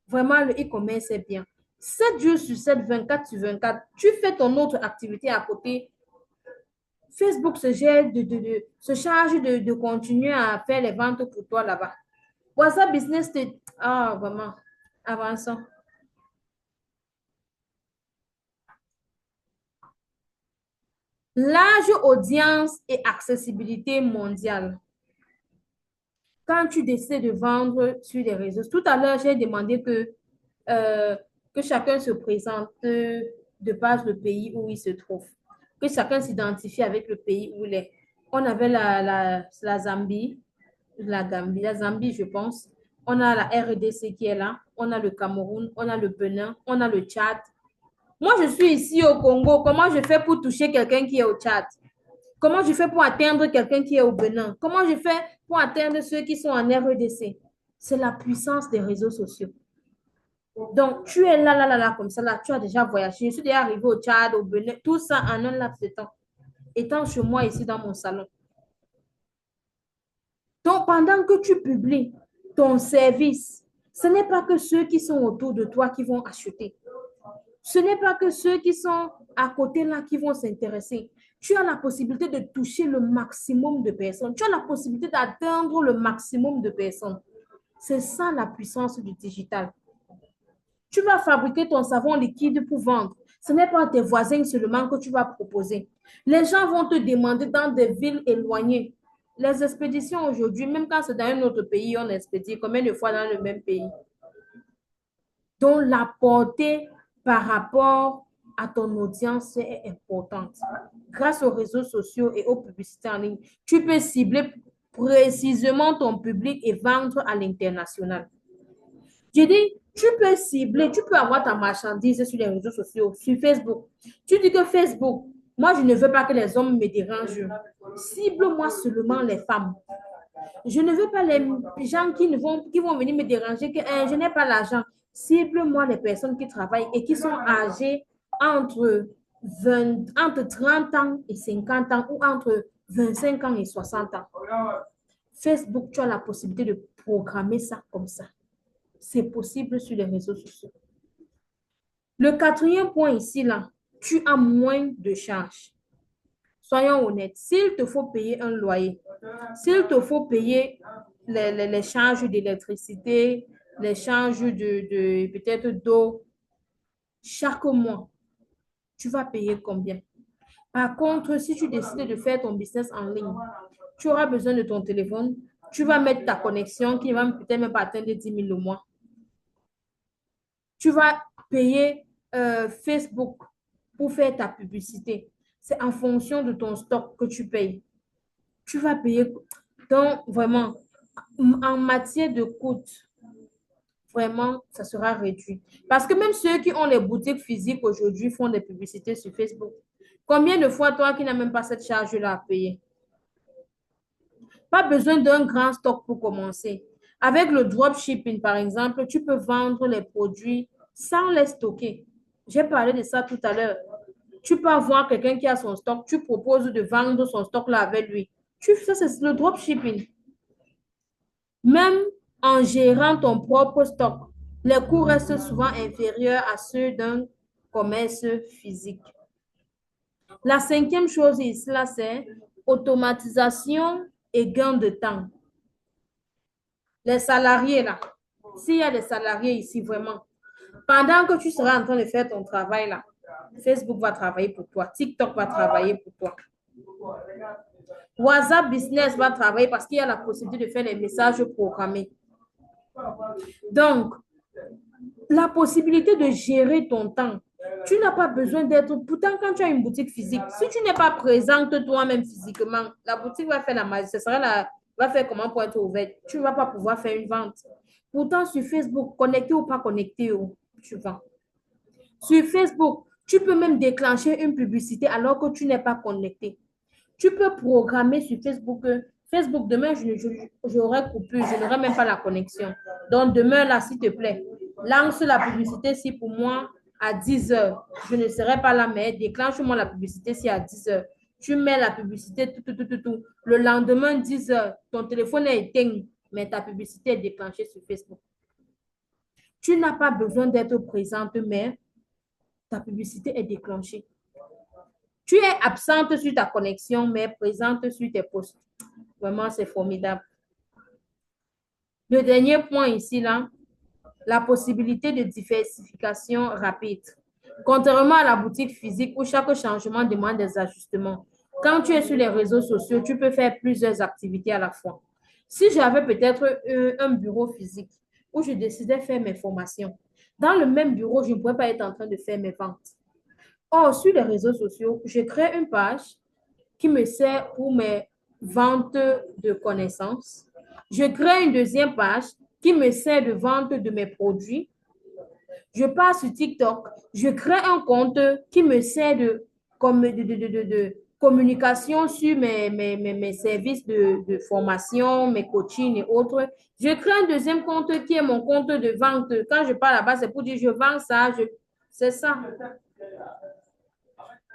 Vraiment, le e-commerce, c'est bien. 7 jours sur 7, 24 sur 24, tu fais ton autre activité à côté. Facebook se charge de continuer à faire les ventes pour toi là-bas. WhatsApp Business, ah, vraiment, avançons. Large audience et accessibilité mondiale. Quand tu décides de vendre sur les réseaux, tout à l'heure, j'ai demandé euh, que chacun se présente de base le pays où il se trouve, que chacun s'identifie avec le pays où il est. On avait la Zambie, la Zambie, je pense. On a la RDC qui est là. On a le Cameroun, on a le Bénin, on a le Tchad. Moi, je suis ici au Congo. Comment je fais pour toucher quelqu'un qui est au Tchad? Comment je fais pour atteindre quelqu'un qui est au Bénin? Comment je fais pour atteindre ceux qui sont en REDC? C'est la puissance des réseaux sociaux. Donc, tu es là, comme ça, là, tu as déjà voyagé. Je suis déjà arrivé au Tchad, au Bénin, tout ça en un laps de temps, étant chez moi ici dans mon salon. Donc, pendant que tu publies ton service, ce n'est pas que ceux qui sont autour de toi qui vont acheter. Ce n'est pas que ceux qui sont à côté là qui vont s'intéresser. Tu as la possibilité de toucher le maximum de personnes. Tu as la possibilité d'atteindre le maximum de personnes. C'est ça la puissance du digital. Tu vas fabriquer ton savon liquide pour vendre. Ce n'est pas tes voisins seulement que tu vas proposer. Les gens vont te demander dans des villes éloignées. Les expéditions aujourd'hui, même quand c'est dans un autre pays, on expédie combien de fois dans le même pays? Donc, la portée par rapport à ton audience est importante. Grâce aux réseaux sociaux et aux publicités en ligne, tu peux cibler précisément ton public et vendre à l'international. Je dis, tu peux cibler, tu peux avoir ta marchandise sur les réseaux sociaux, sur Facebook. Tu dis que Facebook, moi, je ne veux pas que les hommes me dérangent. Cible-moi seulement les femmes. Je ne veux pas les gens qui vont venir me déranger, que je n'ai pas l'argent. Cible-moi les personnes qui travaillent et qui sont âgées entre 30 ans et 50 ans ou entre 25 ans et 60 ans. Facebook, tu as la possibilité de programmer ça comme ça. C'est possible sur les réseaux sociaux. Le quatrième point ici, là, tu as moins de charges. Soyons honnêtes, s'il te faut payer un loyer, s'il te faut payer les charges d'électricité, les charges peut-être d'eau, chaque mois, tu vas payer combien? Par contre, si tu décides de faire ton business en ligne, tu auras besoin de ton téléphone, tu vas mettre ta connexion qui va peut-être même pas atteindre 10 000 le mois. Tu vas payer Facebook pour faire ta publicité. C'est en fonction de ton stock que tu payes. Tu vas payer. Donc, vraiment, en matière de coûts, vraiment, ça sera réduit. Parce que même ceux qui ont les boutiques physiques aujourd'hui font des publicités sur Facebook. Combien de fois, toi qui n'as même pas cette charge-là à payer? Pas besoin d'un grand stock pour commencer. Avec le dropshipping, par exemple, tu peux vendre les produits sans les stocker. J'ai parlé de ça tout à l'heure. Tu peux avoir quelqu'un qui a son stock, tu proposes de vendre son stock là avec lui. Ça, c'est le dropshipping. Même en gérant ton propre stock, les coûts restent souvent inférieurs à ceux d'un commerce physique. La cinquième chose ici, là, c'est automatisation et gain de temps. Les salariés, là, s'il y a des salariés ici, vraiment, pendant que tu seras en train de faire ton travail, là, Facebook va travailler pour toi, TikTok va travailler pour toi. WhatsApp Business va travailler parce qu'il y a la possibilité de faire des messages programmés. Donc, la possibilité de gérer ton temps. Tu n'as pas besoin d'être... Pourtant, quand tu as une boutique physique, si tu n'es pas présente toi-même physiquement, la boutique va faire la magie. Ce sera va faire comment pour être ouverte. Tu ne vas pas pouvoir faire une vente. Pourtant, sur Facebook, connecté ou pas connecté, tu vends. Sur Facebook, tu peux même déclencher une publicité alors que tu n'es pas connecté. Tu peux programmer sur Facebook. Facebook, demain, j'aurai coupé, je n'aurai même pas la connexion. Donc, demain, là, s'il te plaît, lance la publicité si pour moi à 10 heures. Je ne serai pas là, mais déclenche-moi la publicité si à 10 heures. Tu mets la publicité, tout. Le lendemain, 10 heures, ton téléphone est éteint, mais ta publicité est déclenchée sur Facebook. Tu n'as pas besoin d'être présente, mais ta publicité est déclenchée. Tu es absente sur ta connexion, mais présente sur tes posts. Vraiment, c'est formidable. Le dernier point ici, là, la possibilité de diversification rapide. Contrairement à la boutique physique où chaque changement demande des ajustements, quand tu es sur les réseaux sociaux, tu peux faire plusieurs activités à la fois. Si j'avais peut-être un bureau physique où je décidais de faire mes formations, dans le même bureau, je ne pourrais pas être en train de faire mes ventes. Or, sur les réseaux sociaux, je crée une page qui me sert pour mes ventes de connaissances. Je crée une deuxième page qui me sert de vente de mes produits. Je pars sur TikTok, je crée un compte qui me sert de communication sur mes services de formation, mes coachings et autres. Je crée un deuxième compte qui est mon compte de vente. Quand je parle là-bas, c'est pour dire je vends ça, c'est ça.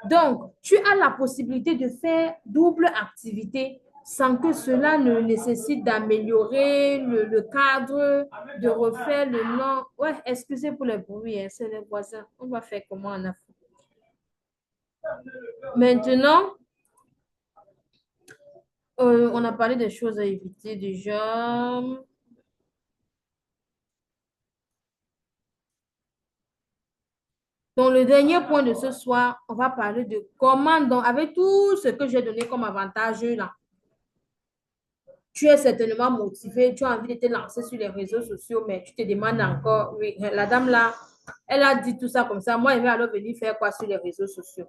Donc, tu as la possibilité de faire double activité sans que cela ne nécessite d'améliorer le cadre, de refaire le nom. Ouais, excusez pour le bruit, hein, c'est les voisins. On va faire comment en Afrique. Maintenant, on a parlé des choses à éviter déjà. Donc, le dernier point de ce soir, on va parler de comment, donc, avec tout ce que j'ai donné comme avantage là, tu es certainement motivé, tu as envie de te lancer sur les réseaux sociaux, mais tu te demandes encore, oui, la dame là, Elle a dit tout ça comme ça. Moi, elle va alors venir faire quoi sur les réseaux sociaux?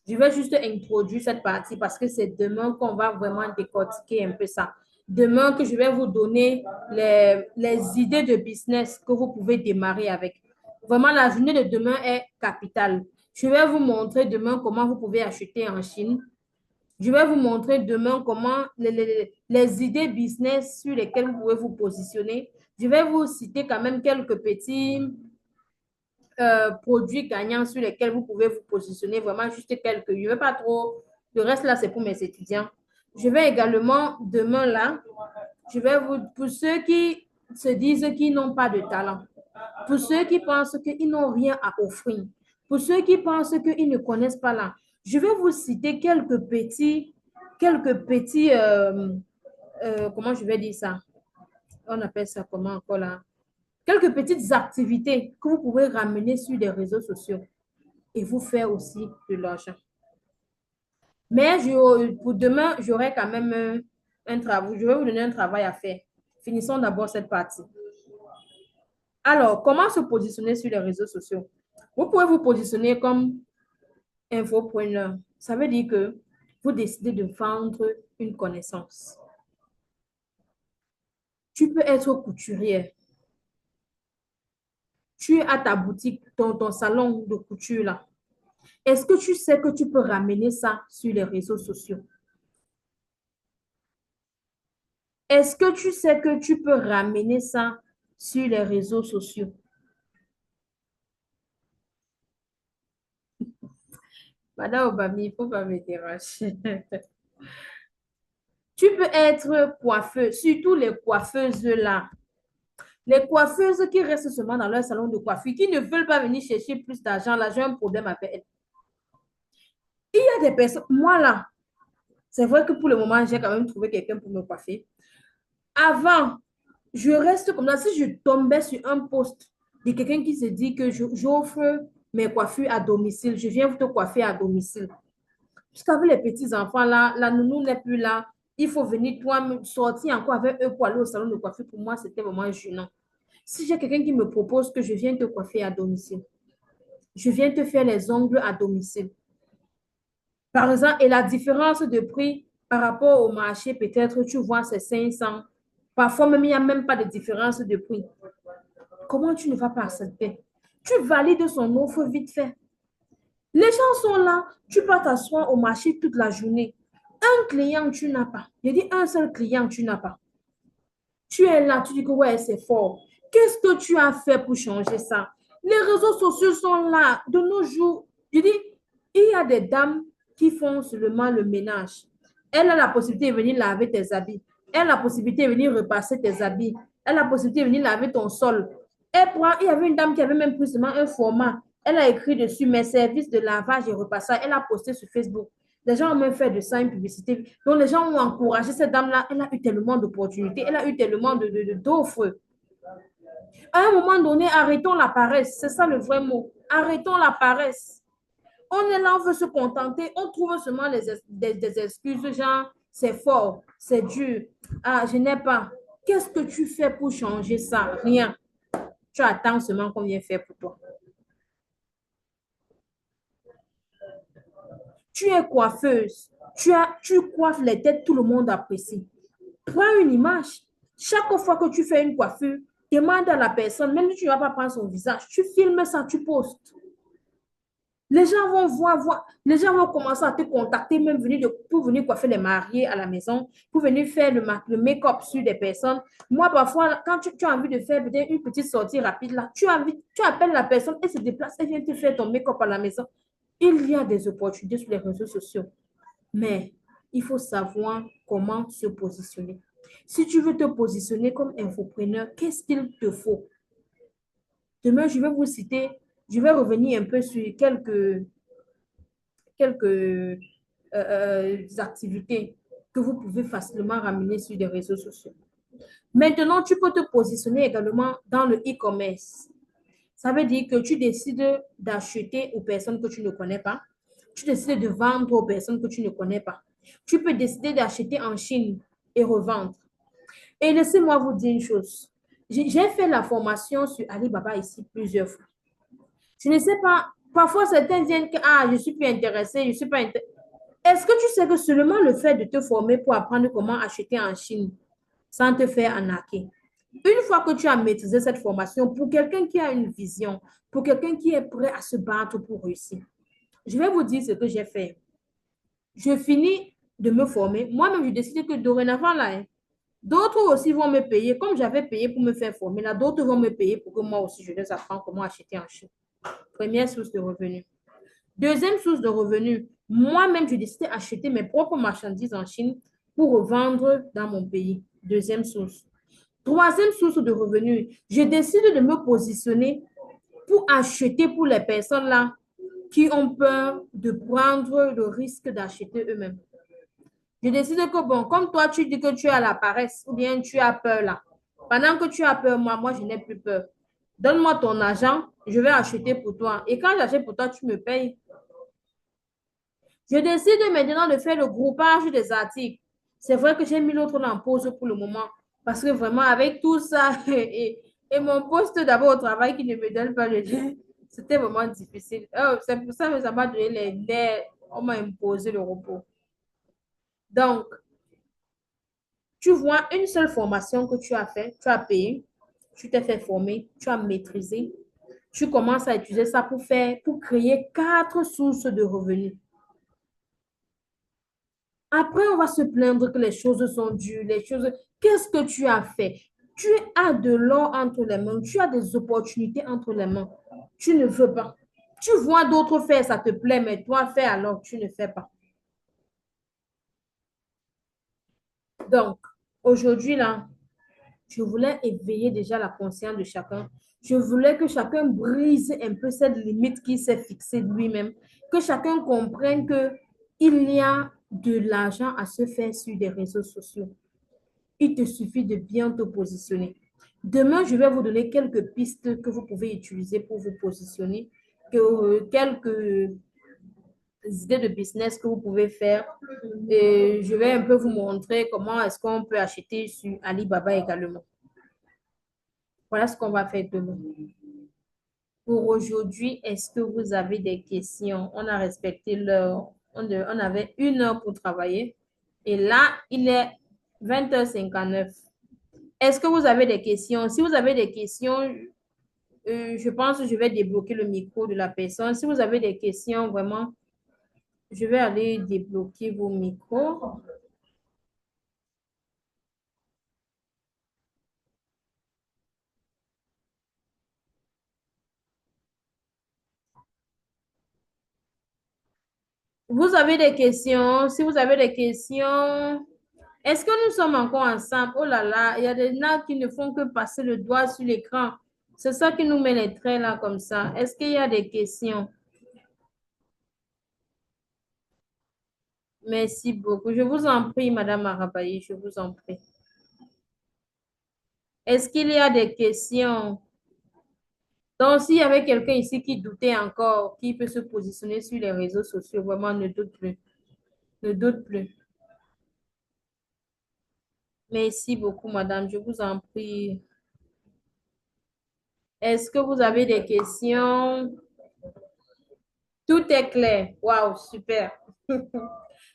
Je vais juste introduire cette partie parce que c'est demain qu'on va vraiment décortiquer un peu ça. Demain que je vais vous donner les idées de business que vous pouvez démarrer avec. Vraiment, la journée de demain est capitale. Je vais vous montrer demain comment vous pouvez acheter en Chine. Je vais vous montrer demain comment les idées business sur lesquelles vous pouvez vous positionner. Je vais vous citer quand même quelques petits produits gagnants sur lesquels vous pouvez vous positionner, vraiment juste quelques. Je ne veux pas trop. Le reste là, c'est pour mes étudiants. Je vais également, demain là, je vais vous, pour ceux qui se disent qu'ils n'ont pas de talent, pour ceux qui pensent qu'ils n'ont rien à offrir, pour ceux qui pensent qu'ils ne connaissent pas là, je vais vous citer quelques petits, comment je vais dire ça? On appelle ça comment encore là? Quelques petites activités que vous pouvez ramener sur les réseaux sociaux et vous faire aussi de l'argent. Mais pour demain, j'aurai quand même un travail. Je vais vous donner un travail à faire. Finissons d'abord cette partie. Alors, comment se positionner sur les réseaux sociaux? Vous pouvez vous positionner comme infopreneur. Ça veut dire que vous décidez de vendre une connaissance. Tu peux être couturière. Tu as ta boutique, ton salon de couture là. Est-ce que tu sais que tu peux ramener ça sur les réseaux sociaux? Est-ce que tu sais que tu peux ramener ça sur les réseaux sociaux? Madame Obami, il ne faut pas me déranger. Tu peux être coiffeuse, surtout les coiffeuses là. Les coiffeuses qui restent seulement dans leur salon de coiffure, qui ne veulent pas venir chercher plus d'argent, là, j'ai un problème avec elles. Il y a des personnes, moi là, c'est vrai que pour le moment, j'ai quand même trouvé quelqu'un pour me coiffer. Avant, je reste comme ça. Si je tombais sur un post de quelqu'un qui se dit que j'offre mes coiffures à domicile, je viens vous te coiffer à domicile. Puisqu'avec les petits-enfants, là, la nounou n'est plus là. Il faut venir toi sortir encore avec eux pour aller au salon de coiffure. Pour moi, c'était vraiment gênant. Si j'ai quelqu'un qui me propose que je viens te coiffer à domicile, je viens te faire les ongles à domicile. Par exemple, et la différence de prix par rapport au marché, peut-être tu vois, c'est 500. Parfois même, il n'y a même pas de différence de prix. Comment tu ne vas pas accepter? Tu valides son offre vite fait. Les gens sont là, tu peux t'asseoir au marché toute la journée. Un client, tu n'as pas. Je dis un seul client, tu n'as pas. Tu es là, tu dis que ouais, c'est fort. Qu'est-ce que tu as fait pour changer ça? Les réseaux sociaux sont là. De nos jours, je dis, il y a des dames qui font seulement le ménage. Elle a la possibilité de venir laver tes habits. Elle a la possibilité de venir repasser tes habits. Elle a la possibilité de venir laver ton sol. Il y avait une dame qui avait même pris seulement un format. Elle a écrit dessus mes services de lavage et repassage. Elle a posté sur Facebook. Les gens ont même fait de ça une publicité. Donc, les gens ont encouragé cette dame-là. Elle a eu tellement d'opportunités. Elle a eu tellement d'offres. À un moment donné, arrêtons la paresse. C'est ça le vrai mot. Arrêtons la paresse. On est là, on veut se contenter. On trouve seulement des excuses, genre, c'est fort, c'est dur. Ah, je n'ai pas. Qu'est-ce que tu fais pour changer ça? Rien. Tu attends seulement qu'on vienne faire pour toi. Tu es coiffeuse. Tu coiffes les têtes, tout le monde apprécie. Prends une image. Chaque fois que tu fais une coiffure, demande à la personne, même si tu ne vas pas prendre son visage, tu filmes ça, tu postes. Les gens vont voir, les gens vont commencer à te contacter, même pour venir coiffer les mariés à la maison, pour venir faire le make-up sur des personnes. Moi, parfois, quand tu as envie de faire peut-être une petite sortie rapide, là, tu appelles la personne, elle se déplace, elle vient te faire ton make-up à la maison. Il y a des opportunités sur les réseaux sociaux, mais il faut savoir comment se positionner. Si tu veux te positionner comme infopreneur, qu'est-ce qu'il te faut? Demain, je vais vous citer, je vais revenir un peu sur quelques activités que vous pouvez facilement ramener sur les réseaux sociaux. Maintenant, tu peux te positionner également dans le e-commerce. Ça veut dire que tu décides d'acheter aux personnes que tu ne connais pas. Tu décides de vendre aux personnes que tu ne connais pas. Tu peux décider d'acheter en Chine et revendre. Et laissez-moi vous dire une chose. J'ai fait la formation sur Alibaba ici plusieurs fois. Je ne sais pas, parfois certains viennent que, ah, je suis plus intéressée, je suis pas intéressée. Est-ce que tu sais que seulement le fait de te former pour apprendre comment acheter en Chine sans te faire arnaquer, une fois que tu as maîtrisé cette formation, pour quelqu'un qui a une vision, pour quelqu'un qui est prêt à se battre pour réussir, je vais vous dire ce que j'ai fait. Je finis de me former. Moi-même, je décide que dorénavant, là, hein, d'autres aussi vont me payer, comme j'avais payé pour me faire former, là, d'autres vont me payer pour que moi aussi, je les apprends comment acheter en Chine. Première source de revenus. Deuxième source de revenus, moi-même, je décidais d'acheter mes propres marchandises en Chine pour revendre dans mon pays. Deuxième source. Troisième source de revenus, je décide de me positionner pour acheter pour les personnes là qui ont peur de prendre le risque d'acheter eux-mêmes. Je décide que, bon, comme toi, tu dis que tu as la paresse ou bien tu as peur là. Pendant que tu as peur, moi, je n'ai plus peur. Donne-moi ton argent, je vais acheter pour toi. Et quand j'achète pour toi, tu me payes. Je décide maintenant de faire le groupage des articles. C'est vrai que j'ai mis l'autre en pause pour le moment parce que vraiment, avec tout ça et mon poste d'abord au travail qui ne me donne pas le lien, c'était vraiment difficile. Oh, c'est pour ça que ça m'a donné les nerfs. On m'a imposé le repos. Donc, tu vois une seule formation que tu as fait, tu as payé, tu t'es fait former, tu as maîtrisé, tu commences à utiliser ça pour créer quatre sources de revenus. Après, on va se plaindre que les choses sont dures, les choses. Qu'est-ce que tu as fait? Tu as de l'or entre les mains, tu as des opportunités entre les mains. Tu ne veux pas. Tu vois d'autres faire, ça te plaît, mais toi, fais alors, tu ne fais pas. Donc, aujourd'hui, là, je voulais éveiller déjà la conscience de chacun. Je voulais que chacun brise un peu cette limite qu'il s'est fixée lui-même, que chacun comprenne que il y a de l'argent à se faire sur des réseaux sociaux. Il te suffit de bien te positionner. Demain, je vais vous donner quelques pistes que vous pouvez utiliser pour vous positionner, quelques idées de business que vous pouvez faire. Et je vais un peu vous montrer comment est-ce qu'on peut acheter sur Alibaba également. Voilà ce qu'on va faire demain. Pour aujourd'hui, est-ce que vous avez des questions? On a respecté l'heure. On avait 1 heure pour travailler. Et là, il est 20h59. Est-ce que vous avez des questions? Si vous avez des questions, je pense que je vais débloquer le micro de la personne. Si vous avez des questions, vraiment, je vais aller débloquer vos micros. Vous avez des questions? Si vous avez des questions, est-ce que nous sommes encore ensemble? Oh là là, il y a des gens qui ne font que passer le doigt sur l'écran. C'est ça qui nous met les traits là comme ça. Est-ce qu'il y a des questions? Merci beaucoup. Je vous en prie, Madame Arabaye, je vous en prie. Est-ce qu'il y a des questions? Donc, s'il y avait quelqu'un ici qui doutait encore, qui peut se positionner sur les réseaux sociaux, vraiment, ne doute plus. Ne doute plus. Merci beaucoup, madame. Je vous en prie. Est-ce que vous avez des questions? Tout est clair. Waouh, super.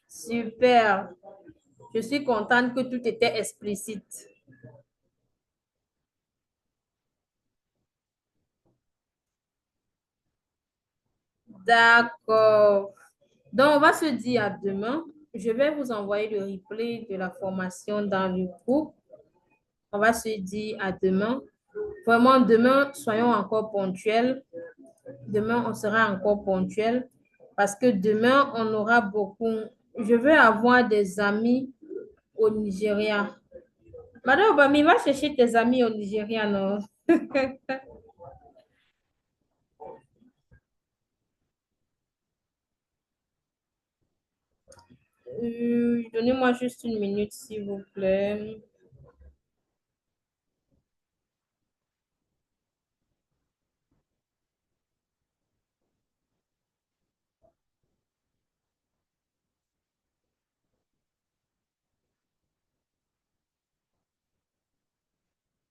Super. Je suis contente que tout était explicite. D'accord. Donc, on va se dire à demain. Je vais vous envoyer le replay de la formation dans le groupe. On va se dire à demain. Vraiment, demain, soyons encore ponctuels. Demain, on sera encore ponctuels parce que demain, on aura beaucoup. Je veux avoir des amis au Nigeria. Madame Obami, va chercher tes amis au Nigeria, non? Donnez-moi juste 1 minute, s'il vous plaît.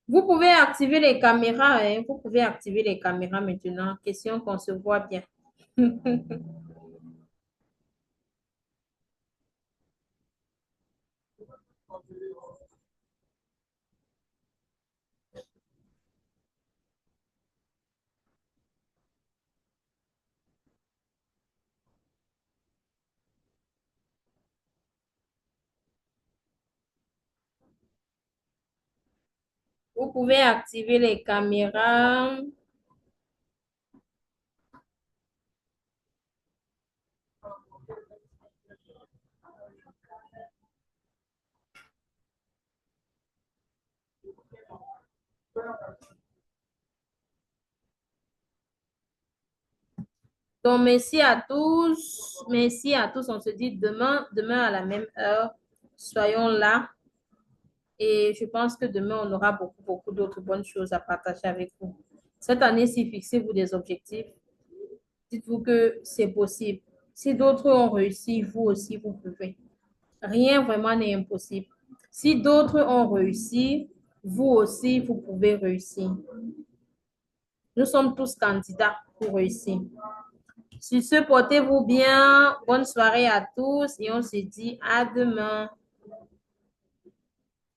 Vous Vous pouvez activer les caméras, hein. Vous pouvez activer les caméras maintenant. Question qu'on se voit bien. Vous pouvez activer les caméras. Donc, merci à tous. Merci à tous. On se dit demain à la même heure. Soyons là. Et je pense que demain, on aura beaucoup d'autres bonnes choses à partager avec vous. Cette année-ci, fixez-vous des objectifs. Dites-vous que c'est possible. Si d'autres ont réussi, vous aussi, vous pouvez. Rien vraiment n'est impossible. Si d'autres ont réussi, vous aussi, vous pouvez réussir. Nous sommes tous candidats pour réussir. Sur ce, portez-vous bien. Bonne soirée à tous et on se dit à demain.